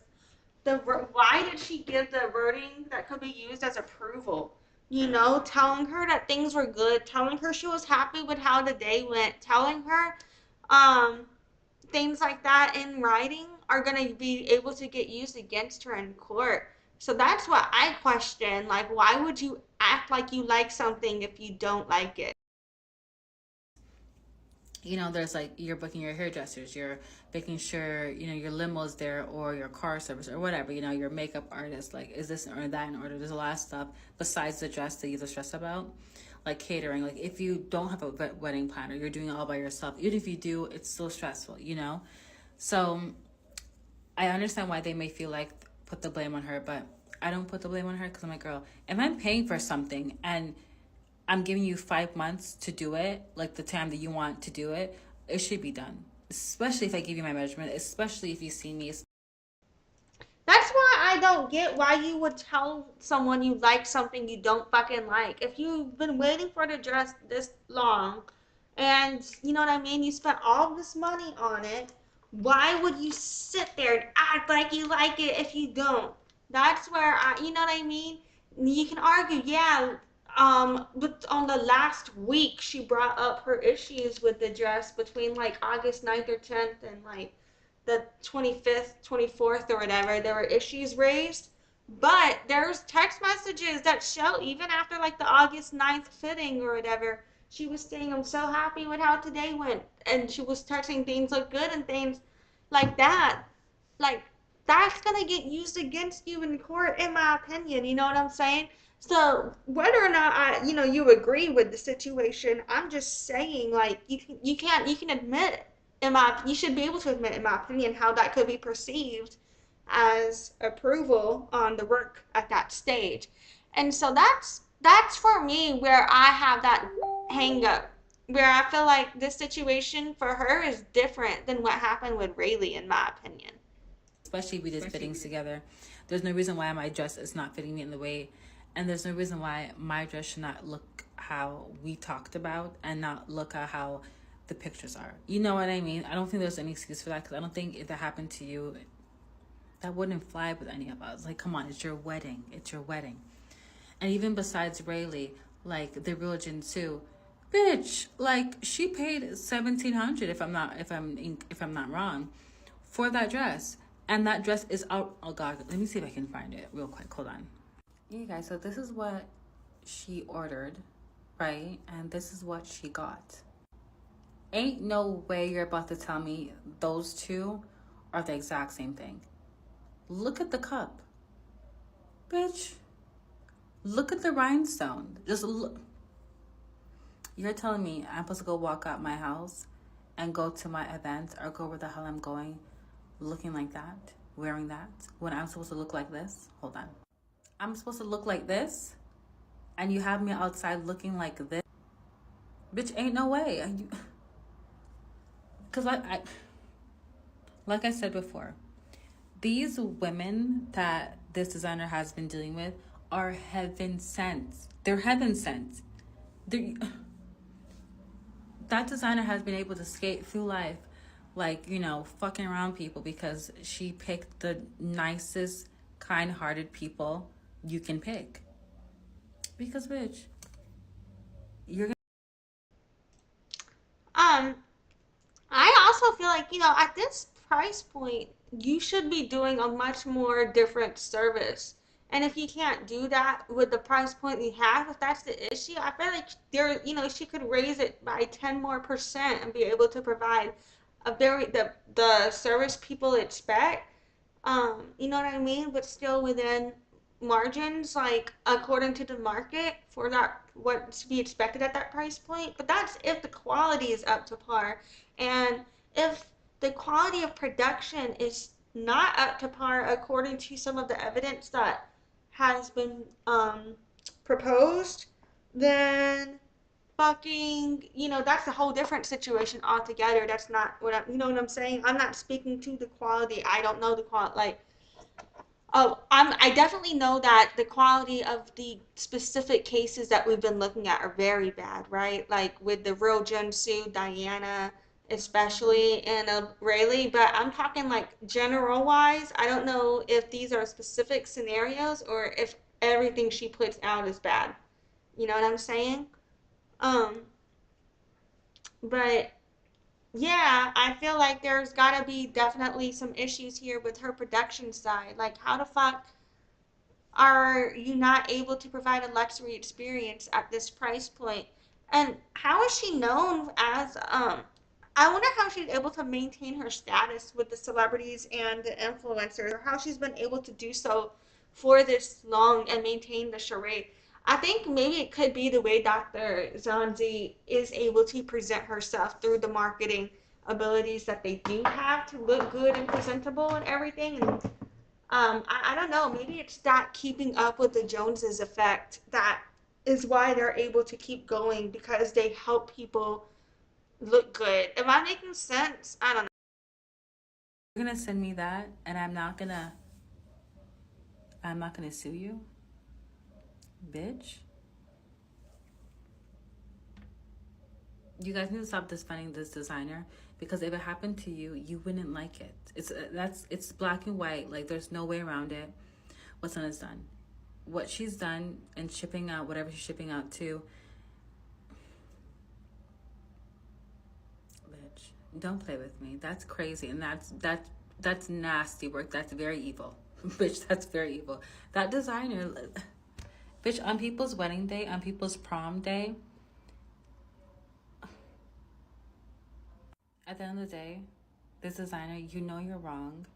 why did she give the wording that could be used as approval? Telling her that things were good, telling her she was happy with how the day went, telling her things like that in writing are going to be able to get used against her in court. So that's what I question. Like, why would you act like you like something if you don't like it? there's like you're booking your hairdressers, you're making sure, your limo's there or your car service or whatever, your makeup artist, like is this or that in order. There's a lot of stuff besides the dress that you're stressed about, like catering. Like if you don't have a wedding planner, you're doing it all by yourself. Even if you do, it's still stressful, So I understand why they may feel like put the blame on her, but I don't put the blame on her because I'm like, girl, if I'm paying for something and I'm giving you 5 months to do it, like the time that you want to do it, it should be done. Especially if I give you my measurement, especially if you see me. That's why I don't get why you would tell someone you like something you don't fucking like. If you've been waiting for the dress this long and you know what I mean, you spent all this money on it, why would you sit there and act like you like it if you don't? That's where you know what I mean? You can argue, yeah, but on the last week she brought up her issues with the dress between like August 9th or 10th and like the 25th, 24th, or whatever, there were issues raised. But there's text messages that show even after like the August 9th fitting or whatever, she was saying, I'm so happy with how today went. And she was texting things look good and things like that. Like, that's going to get used against you in court, in my opinion. You know what I'm saying? So whether or not you agree with the situation, I'm just saying, like, you can admit you should be able to admit, in my opinion, how that could be perceived as approval on the work at that stage. And so that's for me where I have that hang up, where I feel like this situation for her is different than what happened with Raylee, in my opinion. Especially if we did fittings together. There's no reason why my dress is not fitting me in the way, and there's no reason why my dress should not look how we talked about and not look at how the pictures are. You know what I mean? I don't think there's any excuse for that, because I don't think if that happened to you, that wouldn't fly with any of us. Like, come on, it's your wedding. It's your wedding. And even besides Rayleigh, like the real Jinsu, bitch, like she paid $1,700 if I'm not wrong, for that dress. And that dress is out. Oh God, let me see if I can find it real quick. Hold on. Yeah, guys, so this is what she ordered, right? And this is what she got. Ain't no way you're about to tell me those two are the exact same thing. Look at the cup. Bitch. Look at the rhinestone. Just look. You're telling me I'm supposed to go walk out my house and go to my event or go where the hell I'm going looking like that, wearing that, when I'm supposed to look like this? Hold on. I'm supposed to look like this? And you have me outside looking like this? Bitch, ain't no way. Because like I said before, these women that this designer has been dealing with are heaven sent. They're heaven sent. That designer has been able to skate through life like, fucking around people because she picked the nicest, kind-hearted people you can pick. Because, bitch, you're I also feel like, at this price point, you should be doing a much more different service. And if you can't do that with the price point you have, if that's the issue, I feel like she could raise it by 10% more and be able to provide the service people expect. You know what I mean? But still within margins, like according to the market for that what's to be expected at that price point. But that's if the quality is up to par. And if the quality of production is not up to par according to some of the evidence that has been proposed, then fucking, that's a whole different situation altogether. That's not you know what I'm saying? I'm not speaking to the quality. I don't know the quality. Like, oh, I definitely know that the quality of the specific cases that we've been looking at are very bad, right? Like with the real Jinsu, Diana, especially, and Rayleigh. But I'm talking like general wise. I don't know if these are specific scenarios or if everything she puts out is bad. You know what I'm saying? Um, but yeah, I feel like there's gotta be definitely some issues here with her production side. Like, how the fuck are you not able to provide a luxury experience at this price point? And how is she known as I wonder how she's able to maintain her status with the celebrities and the influencers, or how she's been able to do so for this long and maintain the charade. I think maybe it could be the way Dr. Zanzi is able to present herself through the marketing abilities that they do have to look good and presentable and everything. And I don't know, maybe it's that keeping up with the Joneses effect that is why they're able to keep going, because they help people look good. Am I making sense? I don't know. You're gonna send me that, and I'm not gonna sue you, bitch. You guys need to stop defending this designer, because if it happened to you, you wouldn't like it. It's black and white. Like, there's no way around it. What's done is done. What she's done and shipping out whatever she's shipping out to, bitch, don't play with me. That's crazy, and that's nasty work. That's very evil. Bitch, that's very evil. That designer, bitch, on people's wedding day, on people's prom day, at the end of the day, this designer, you know you're wrong,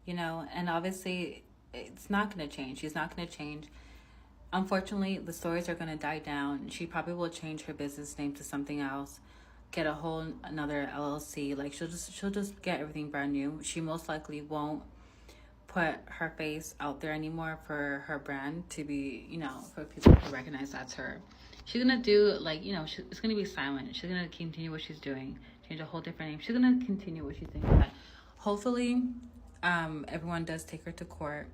and obviously it's not going to change. She's not going to change. Unfortunately, the stories are going to die down. She probably will change her business name to something else, get a whole another LLC. Like, she'll just get everything brand new. She most likely won't put her face out there anymore for her brand to be, for people to recognize that's her. She's gonna do, like, it's gonna be silent. She's gonna continue what she's doing, change a whole different name. She's gonna continue what she's doing. But hopefully, everyone does take her to court,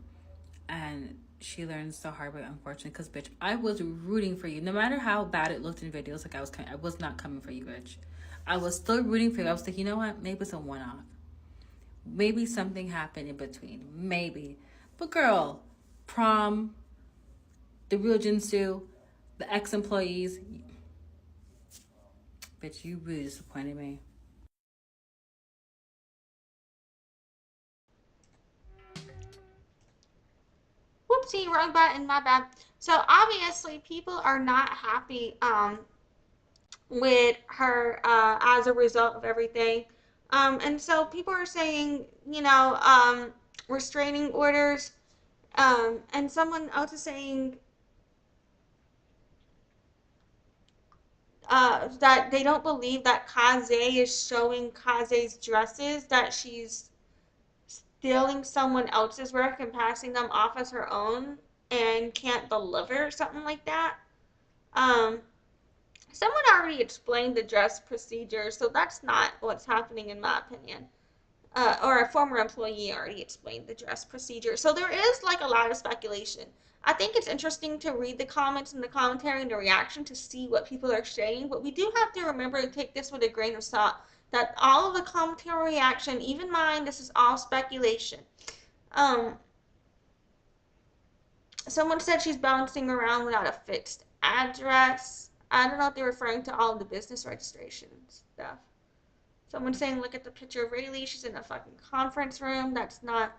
and she learns the hard way, unfortunately. Because, bitch, I was rooting for you. No matter how bad it looked in videos, like, I was not coming for you, bitch. I was still rooting for you. I was like, you know what? Maybe it's a one-off. Maybe something happened in between. Maybe. But, girl, prom, the real Jinsu, the ex-employees, bitch, you really disappointed me. Whoopsie, wrong button, my bad. So obviously people are not happy with her as a result of everything. And so people are saying, restraining orders. And someone else is saying that they don't believe that Kaze is showing Kaze's dresses, that she's stealing someone else's work and passing them off as her own and can't deliver, something like that. Um, Someone already explained the dress procedure, so that's not what's happening in my opinion. Or a former employee already explained the dress procedure. So there is like a lot of speculation. I think it's interesting to read the comments and the commentary and the reaction to see what people are saying, but we do have to remember to take this with a grain of salt, that all of the commentary reaction, even mine, this is all speculation. Someone said she's bouncing around without a fixed address. I don't know if they're referring to all of the business registration stuff. Someone saying, look at the picture of Raylee. She's in a fucking conference room. That's not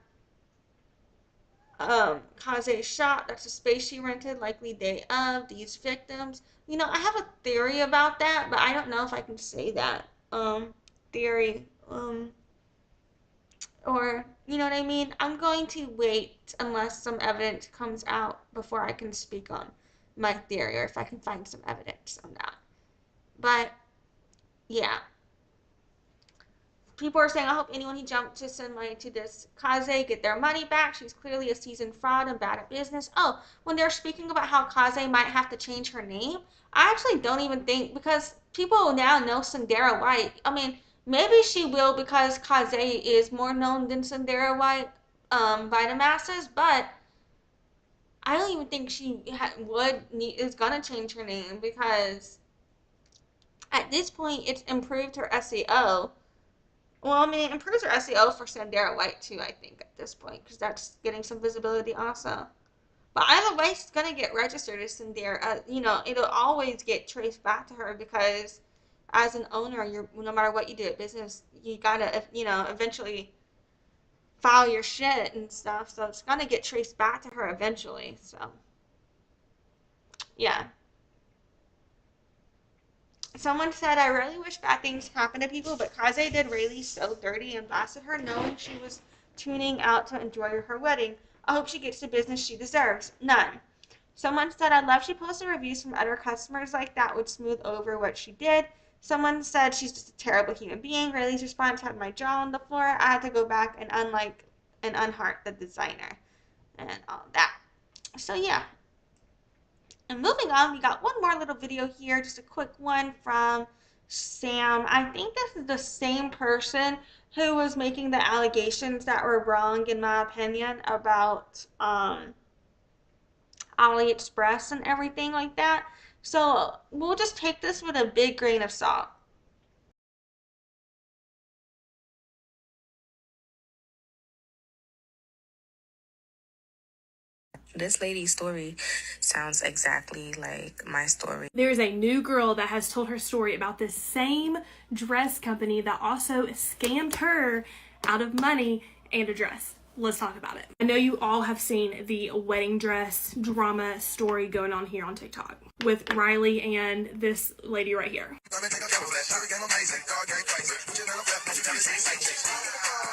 Kaze's shop. That's a space she rented, likely day of. These victims. I have a theory about that, but I don't know if I can say that. Theory. Or, you know what I mean? I'm going to wait unless some evidence comes out before I can speak on my theory, or if I can find some evidence on that. But, yeah. People are saying, I hope anyone who jumped to send money to this Kaze get their money back. She's clearly a seasoned fraud and bad at business. Oh, when they're speaking about how Kaze might have to change her name, I actually don't even think, because people now know Cynderra White. I mean, maybe she will, because Kaze is more known than Cynderra White by the masses, but I don't even think she is gonna change her name, because at this point it's improved her SEO. Well, I mean, it improves her SEO for Cynderra White too, I think, at this point, because that's getting some visibility also. But either way, she's gonna get registered as Cynderra. It'll always get traced back to her, because as an owner, no matter what you do at business, you gotta, eventually file your shit and stuff. So it's gonna get traced back to her eventually. So, yeah. Someone said, I really wish bad things happen to people, but Kaze did Raylee so dirty and blasted her knowing she was tuning out to enjoy her wedding. I hope she gets the business she deserves. None. Someone said, I love she posted reviews from other customers like that would smooth over what she did. Someone said she's just a terrible human being. Rayleigh's response had my jaw on the floor. I had to go back and unheart the designer and all that. So yeah. And moving on, we got one more little video here, just a quick one from Sam. I think this is the same person who was making the allegations that were wrong, in my opinion, about AliExpress and everything like that. So we'll just take this with a big grain of salt. This lady's story sounds exactly like my story. There's a new girl that has told her story about this same dress company that also scammed her out of money and a dress. Let's talk about it. I know you all have seen the wedding dress drama story going on here on TikTok with Raylee and this lady right here.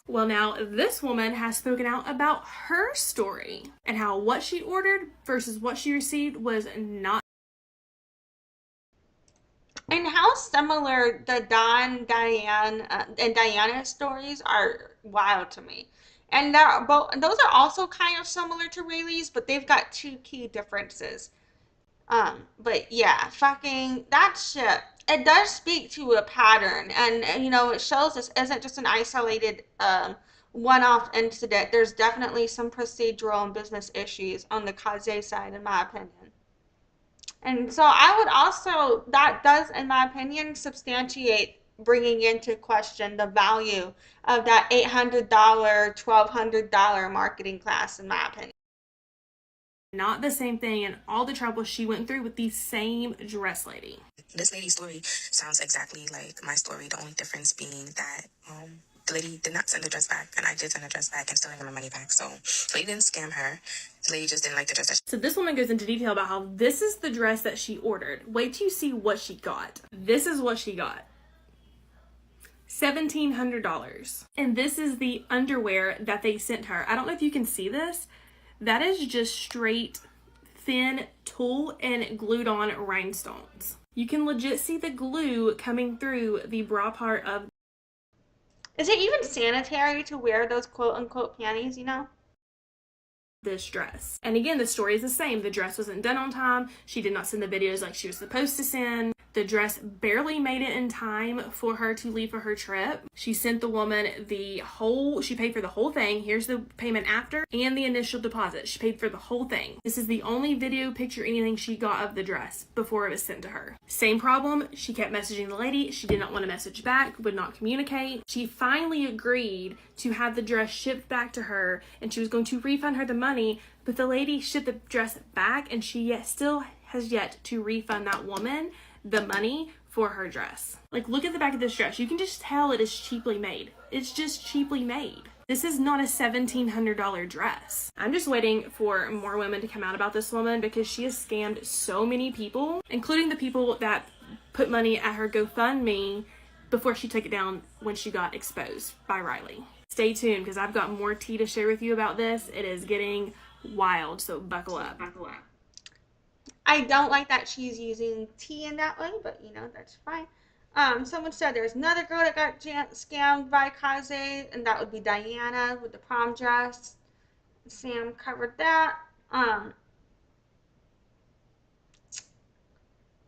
Well, now this woman has spoken out about her story and how what she ordered versus what she received was not. And how similar the Diane, and Diana's stories are wild to me. And those are also kind of similar to Rayleigh's, but they've got two key differences. But yeah, fucking that shit. It does speak to a pattern, and you know, it shows this isn't just an isolated one-off incident. There's definitely some procedural and business issues on the Kaze side, in my opinion. And so I would also, that does, in my opinion, substantiate bringing into question the value of that $800, $1,200 marketing class, in my opinion. Not the same thing, and all the trouble she went through with the same dress lady. This lady's story sounds exactly like my story. The only difference being that the lady did not send the dress back, and I did send the dress back and still didn't get my money back. So the lady didn't scam her. The lady just didn't like the dress that So this woman goes into detail about how this is the dress that she ordered. Wait till you see what she got. This is what she got. $1,700. And this is the underwear that they sent her. I don't know if you can see this. That is just straight thin tulle and glued on rhinestones. You can legit see the glue coming through the bra part of. Is it even sanitary to wear those quote-unquote panties, you know? This dress. And again, the story is the same. The dress wasn't done on time. She did not send the videos like she was supposed to send. The dress barely made it in time for her to leave for her trip. She sent the woman she paid for the whole thing. Here's the payment after and the initial deposit. She paid for the whole thing. This is the only video, picture, anything she got of the dress before it was sent to her. Same problem. She kept messaging the lady. She did not want to message back, would not communicate. She finally agreed to have the dress shipped back to her, and she was going to refund her the money, but the lady shipped the dress back, and she still has yet to refund that woman the money for her dress. Like, look at the back of this dress. You can just tell it is cheaply made. It's just cheaply made. This is not a $1,700 dress. I'm just waiting for more women to come out about this woman because she has scammed so many people, including the people that put money at her GoFundMe before she took it down when she got exposed by Raylee. Stay tuned because I've got more tea to share with you about this. It is getting wild, so buckle up. I don't like that she's using tea in that way, but you know, that's fine. Someone said there's another girl that got scammed by Kaze, and that would be Diana with the prom dress. Sam covered that.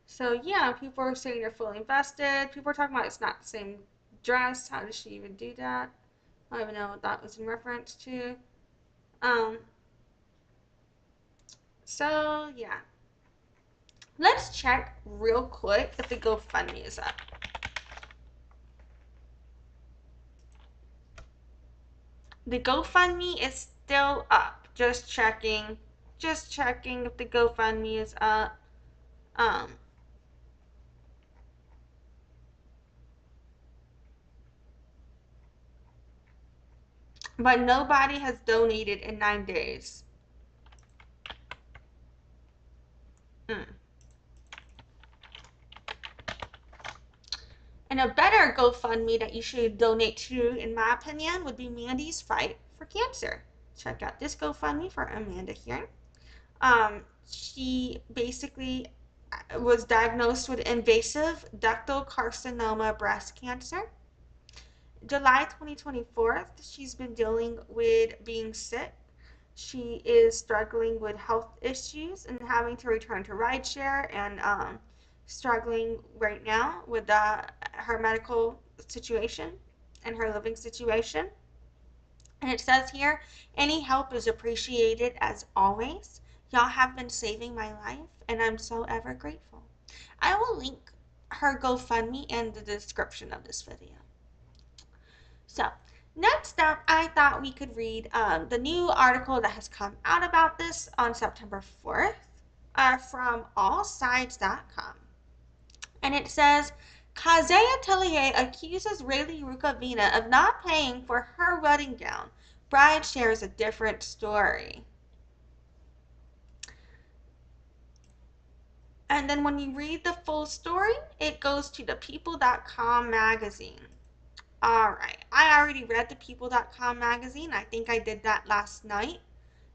So yeah, people are saying they're fully invested. People are talking about it's not the same dress. How does she even do that? I don't even know what that was in reference to. So yeah. Let's check real quick if the GoFundMe is up. The GoFundMe is still up. Just checking if the GoFundMe is up. But nobody has donated in 9 days. And a better GoFundMe that you should donate to, in my opinion, would be Mandy's Fight for Cancer. Check out this GoFundMe for Amanda here. She basically was diagnosed with invasive ductal carcinoma breast cancer. July 2024, she's been dealing with being sick. She is struggling with health issues and having to return to rideshare and struggling right now with her medical situation and her living situation. And it says here, any help is appreciated as always. Y'all have been saving my life, and I'm so ever grateful. I will link her GoFundMe in the description of this video. So, next up, I thought we could read the new article that has come out about this on September 4th from allsides.com. And it says, Caze Atelier accuses Raylee Casze of not paying for her wedding gown. Bride shares a different story. And then when you read the full story, it goes to the people.com magazine. Alright, I already read the people.com magazine. I think I did that last night.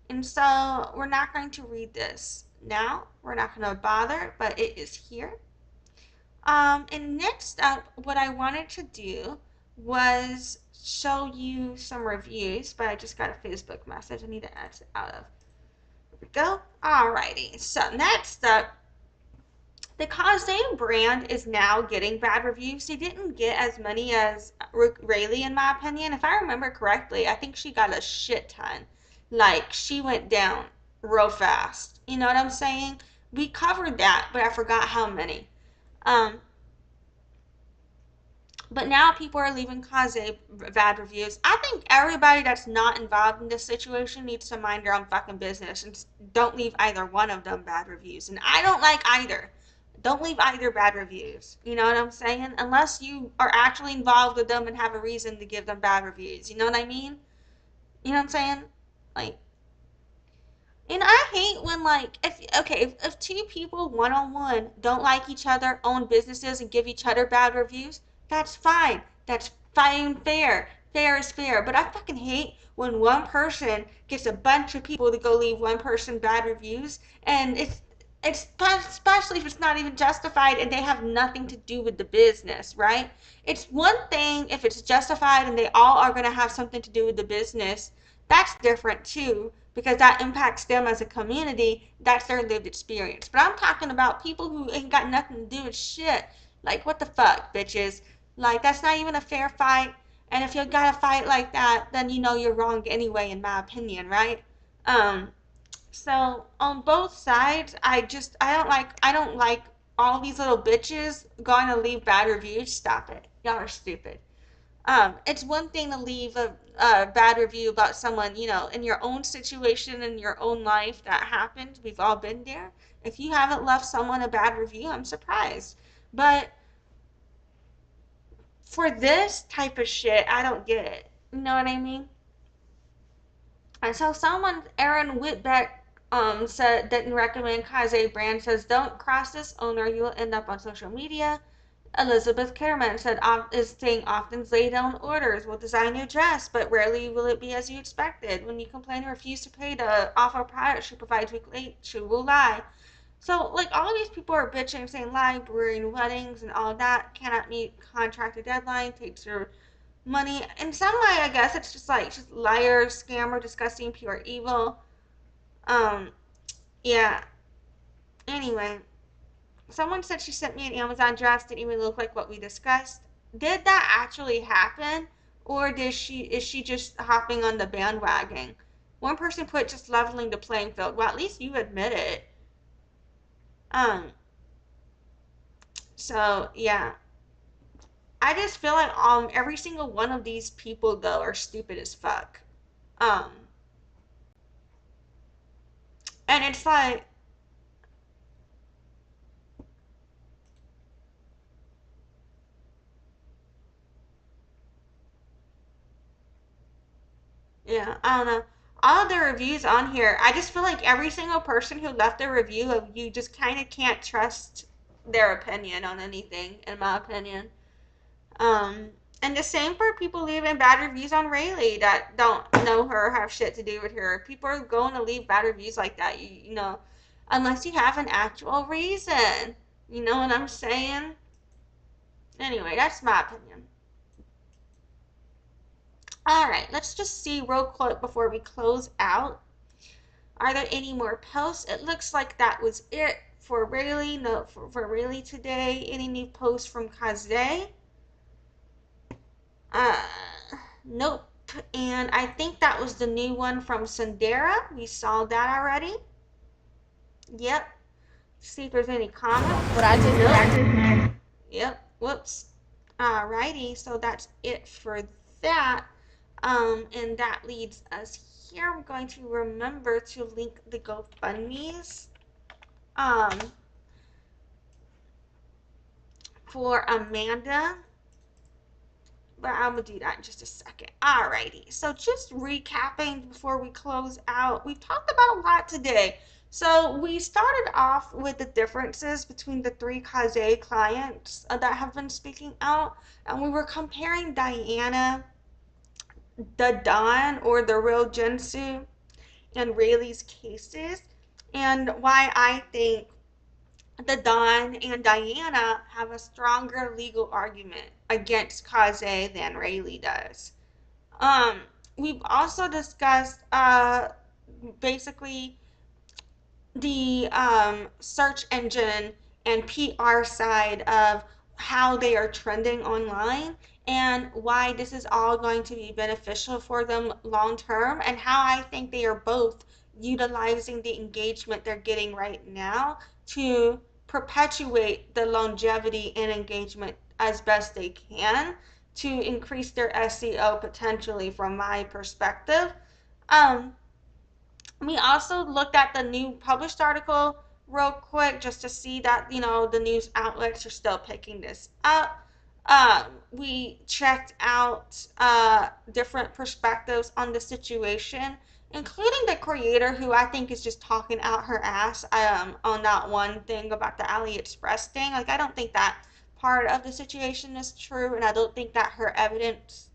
And so we're not going to read this now. We're not going to bother, but it is here. And next up, what I wanted to do was show you some reviews, but I just got a Facebook message I need to exit out of. Here we go. Alrighty, so next up, the Caze brand is now getting bad reviews. They didn't get as many as Raylee, in my opinion. If I remember correctly, I think she got a shit ton. Like, she went down real fast. You know what I'm saying? We covered that, but I forgot how many. But now people are leaving Caze bad reviews. I think everybody that's not involved in this situation needs to mind their own fucking business and don't leave either one of them bad reviews. And I don't like either. Don't leave either bad reviews. You know what I'm saying? Unless you are actually involved with them and have a reason to give them bad reviews. You know what I mean? You know what I'm saying? Like, and I hate when, like, if two people one-on-one don't like each other, own businesses, and give each other bad reviews, that's fine. That's fine, fair. Fair is fair. But I fucking hate when one person gets a bunch of people to go leave one person bad reviews, and it's especially if it's not even justified and they have nothing to do with the business, right? It's one thing if it's justified and they all are going to have something to do with the business. That's different too, because that impacts them as a community. That's their lived experience. But I'm talking about people who ain't got nothing to do with shit. Like, what the fuck, bitches? Like, that's not even a fair fight. And if you got a fight like that, then you know you're wrong anyway, in my opinion, right? So on both sides, I don't like all these little bitches going to leave bad reviews. Stop it. Y'all are stupid. It's one thing to leave a bad review about someone, you know, in your own situation, in your own life. That happened. We've all been there. If you haven't left someone a bad review, I'm surprised. But for this type of shit, I don't get it. You know what I mean? And so someone, Aaron Whitbeck, said, didn't recommend Caze brand, says, don't cross this owner, you will end up on social media. Elizabeth Kerman said, is saying often lay down orders, will design your dress, but rarely will it be as you expected. When you complain or refuse to pay to offer a product she provides week late, she will lie. So, like, all of these people are bitching, saying library and weddings and all of that cannot meet contracted deadline, takes your money. In some way, I guess it's just like, just liar, scammer, disgusting, pure evil. Yeah. Anyway, someone said she sent me an Amazon dress, didn't even look like what we discussed. Did that actually happen? Or is she just hopping on the bandwagon? One person put just leveling the playing field. Well, at least you admit it. So yeah. I just feel like every single one of these people though are stupid as fuck. Um and it's like, yeah, I don't know. All of the reviews on here, I just feel like every single person who left a review of you just kind of can't trust their opinion on anything, in my opinion. Um, and the same for people leaving bad reviews on Raylee that don't know her or have shit to do with her. People are going to leave bad reviews like that, you know, unless you have an actual reason. You know what I'm saying? Anyway, that's my opinion. Alright, let's just see real quick before we close out. Are there any more posts? It looks like that was it for Raylee. No, for Raylee today. Any new posts from Casze? Uh, nope. And I think that was the new one from Cynderra. We saw that already. Yep. See if there's any comments. What I just Nope. Yep. Whoops. Alrighty. So that's it for that. And that leads us here. I'm going to remember to link the GoFundMe's. For Amanda. But I'm going to do that in just a second. Alrighty. So just recapping before we close out. We've talked about a lot today. So we started off with the differences between the 3 Casze clients that have been speaking out. And we were comparing Diana, DaDon, or therealginsu, and Raylee's cases. And why I think DaDon and Diana have a stronger legal argument against Casze than Raylee does. We've also discussed basically the search engine and PR side of how they are trending online and why this is all going to be beneficial for them long term, and how I think they are both utilizing the engagement they're getting right now to perpetuate the longevity and engagement as best they can to increase their SEO potentially from my perspective. Um, we also looked at the new published article real quick just to see that, you know, the news outlets are still picking this up. We checked out different perspectives on the situation, including the creator, who I think is just talking out her ass on that one thing about the AliExpress thing. Like, I don't think that part of the situation is true, and I don't think that her evidence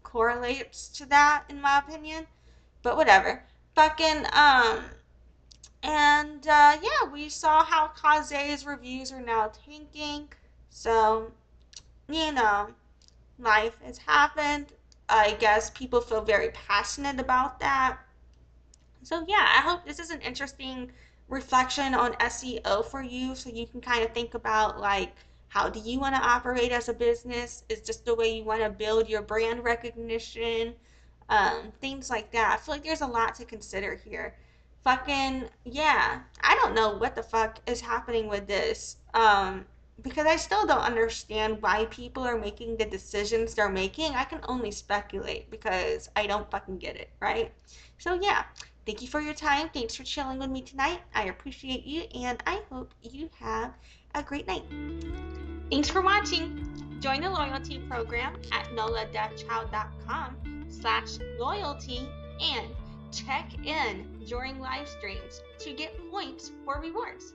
correlates to that, in my opinion. But whatever. Fucking, and yeah, we saw how Case's reviews are now tanking. So, you know, life has happened. I guess people feel very passionate about that. So yeah, I hope this is an interesting reflection on SEO for you, so you can kind of think about, like, how do you want to operate as a business? Is this the way you want to build your brand recognition? Things like that. I feel like there's a lot to consider here. Fucking yeah, I don't know what the fuck is happening with this. Because I still don't understand why people are making the decisions they're making. I can only speculate because I don't fucking get it, right? So yeah, thank you for your time. Thanks for chilling with me tonight. I appreciate you, and I hope you have a great night. Thanks for watching. Join the loyalty program at noladeafchild.com/loyalty and check in during live streams to get points for rewards.